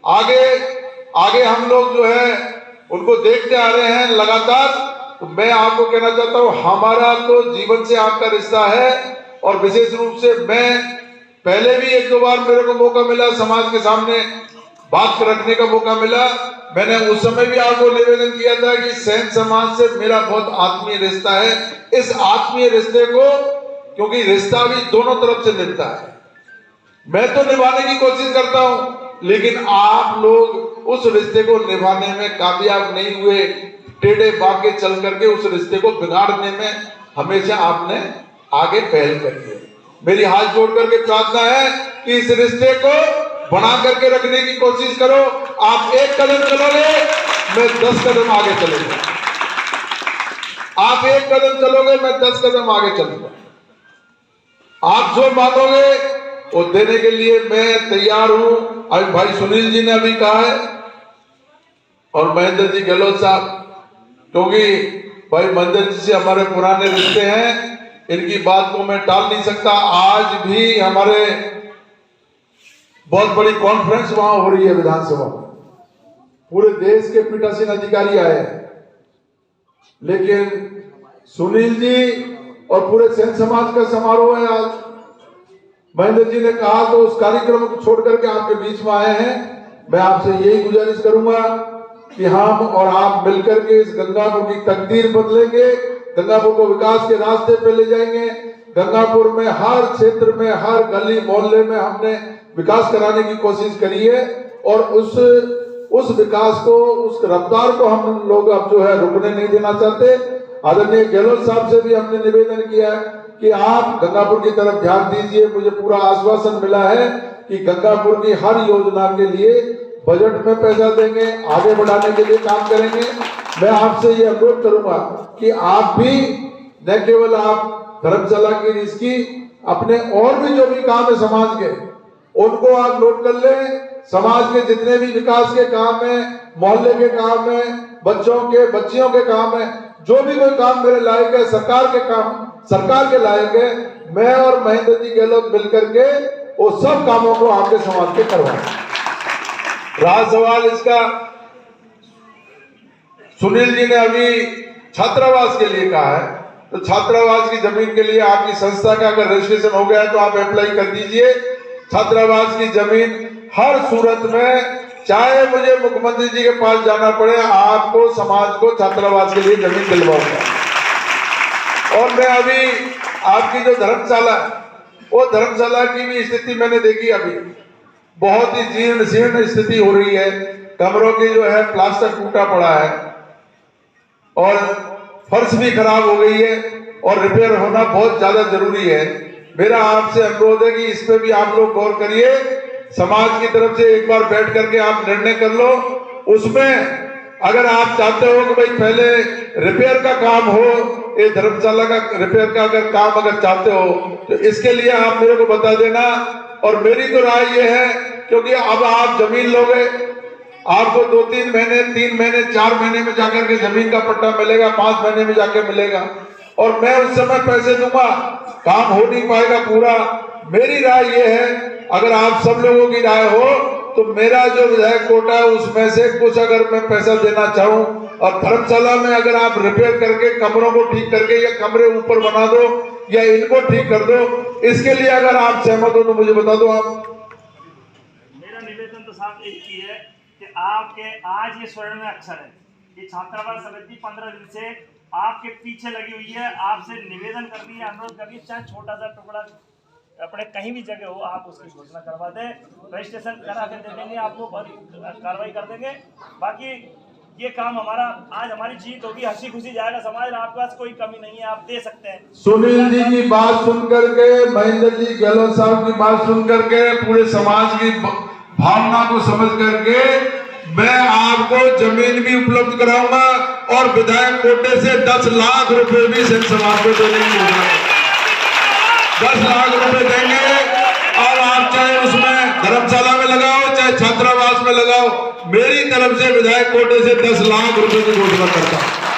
आगे हम लोग जो है उनको देखते आ रहे हैं लगातार। तो मैं आपको कहना चाहता हूं, हमारा तो जीवन से आपका रिश्ता है। और विशेष रूप से मैं पहले भी 1-2 बार मेरे को मौका मिला, समाज के सामने बात रखने का मौका मिला। मैंने उस समय भी आपको निवेदन किया था कि सेन समाज से मेरा बहुत आत्मीय रिश्ता है। इस आत्मीय रिश्ते को, क्योंकि रिश्ता भी दोनों तरफ से निभता है, मैं तो निभाने की कोशिश करता हूं, लेकिन आप लोग उस रिश्ते को निभाने में कामयाब नहीं हुए। टेढ़े बांके चल करके उस रिश्ते को बिगाड़ने में हमेशा आपने आगे पहल करी है। मेरी हाथ जोड़ करके प्रार्थना है कि इस रिश्ते को बना करके रखने की कोशिश करो। आप 1 कदम चलोगे, मैं 10 कदम आगे चलूंगा। आप 1 कदम चलोगे, मैं 10 कदम आगे चलूंगा। आप जो मांगोगे वो देने के लिए मैं तैयार हूं। अभी भाई सुनील जी ने अभी कहा है और महेंद्र जी गहलोत साहब, क्योंकि भाई महेंद्र जी से हमारे पुराने रिश्ते हैं, इनकी बात को मैं टाल नहीं सकता। आज भी हमारे बहुत बड़ी कॉन्फ्रेंस वहां हो रही है विधानसभा में, पूरे देश के पीठासीन अधिकारी आए हैं, लेकिन सुनील जी और पूरे सेन समाज का समारोह है आज। महेंद्र जी ने कहा तो उस कार्यक्रम को छोड़ करके आपके बीच में आए हैं। मैं आपसे यही गुजारिश करूंगा कि हम और आप मिलकर के इस गंगापुर की तकदीर बदलेंगे, गंगापुर को विकास के रास्ते पे ले जाएंगे। गंगापुर में हर क्षेत्र में, हर गली मोहल्ले में हमने विकास कराने की कोशिश करी है और उस विकास को, उस रफ्तार को हम लोग अब जो है रुकने नहीं देना चाहते। आदरणीय गहलोत साहब से भी हमने निवेदन किया है कि आप गंगापुर की तरफ ध्यान दीजिए। मुझे पूरा आश्वासन मिला है कि गंगापुर की हर योजना के लिए बजट में पैसा देंगे, आगे बढ़ाने के लिए काम करेंगे। मैं आपसे ये अनुरोध करूंगा कि आप भी न केवल आप धर्मशाला की इसकी अपने और भी जो भी काम है समाज के, उनको आप नोट कर लें। समाज के जितने भी विकास के काम है, मोहल्ले के काम है, बच्चों के बच्चियों के काम है, जो भी कोई काम मेरे लायक है, सरकार के काम सरकार के लायक है, मैं और महेंद्र जी गहलोत मिलकर के वो सब कामों को आपके समाज के करवाएं। रहा सवाल इसका, सुनील जी ने अभी छात्रावास के लिए कहा है, तो छात्रावास की जमीन के लिए आपकी संस्था का अगर रजिस्ट्रेशन हो गया है तो आप अप्लाई कर दीजिए। छात्रावास की जमीन हर सूरत में, चाहे मुझे मुख्यमंत्री जी के पास जाना पड़े, आपको समाज को छात्रावास के लिए जमीन दिलवाऊंगा। और मैं अभी आपकी जो धर्मशाला है, वो धर्मशाला की भी स्थिति मैंने देखी, अभी बहुत ही जीर्ण शीर्ण स्थिति हो रही है। कमरों की जो है प्लास्टर टूटा पड़ा है और फर्श भी खराब हो गई है और रिपेयर होना बहुत ज्यादा जरूरी है। मेरा आपसे अनुरोध है कि इस पे भी आप लोग गौर करिए, समाज की तरफ से एक बार बैठ करके आप निर्णय कर लो। उसमें अगर आप चाहते हो कि भाई पहले रिपेयर का काम हो, ये धर्मशाला का रिपेयर का अगर काम अगर चाहते हो तो इसके लिए आप मेरे को बता देना। और मेरी तो राय ये है, क्योंकि अब आप जमीन लोगे, आपको 2-3 महीने, 3 महीने, 4 महीने में जाकर के जमीन का पट्टा मिलेगा, 5 महीने में जाके मिलेगा, और मैं उस समय पैसे दूंगा, काम हो नहीं पाएगा पूरा। मेरी राय ये है, अगर आप सब लोगों की राय हो तो मेरा जो विधायक कोटा है उसमें से कुछ अगर मैं पैसा देना चाहूं, और धर्मशाला में अगर आप रिपेयर करके कमरों को ठीक करके या कमरे ऊपर बना दो या इनको ठीक कर दो, इसके लिए अगर आप सहमत हो तो मुझे बता दो। आप मेरा निवेदन तो साहब एक ही है कि आपके आज ये स्वर्ण में अक्षर है, ये छात्रावास समिति 15 दिन से आपके पीछे लगी हुई है। आपसे निवेदन कर रही है, अनुरोध कर रही है, चाहे छोटा सा टुकड़ा अपने कहीं भी जगह हो आप उसकी घोषणा करवा दें, रजिस्ट्रेशन करा के दे देंगे, आपको कार्रवाई कर देंगे। बाकी ये काम हमारा आज हमारी जीत होगी, हंसी खुशी जाएगा समाज, आपके पास कोई कमी नहीं है, आप दे सकते हैं। सुनील जी की बात सुन करके, महेंद्र जी गहलोत साहब की बात सुन करके, पूरे समाज की भावना को समझ करके मैं आपको जमीन भी उपलब्ध कराऊंगा और विधायक कोटे से 10 लाख रुपए भी सिंध समाज को देने की घोषणा, 10 लाख रुपए देंगे। और आप चाहे उसमें धर्मशाला में लगाओ चाहे छात्रावास में लगाओ, मेरी तरफ से विधायक कोटे से 10 लाख रुपए की घोषणा करता हूं।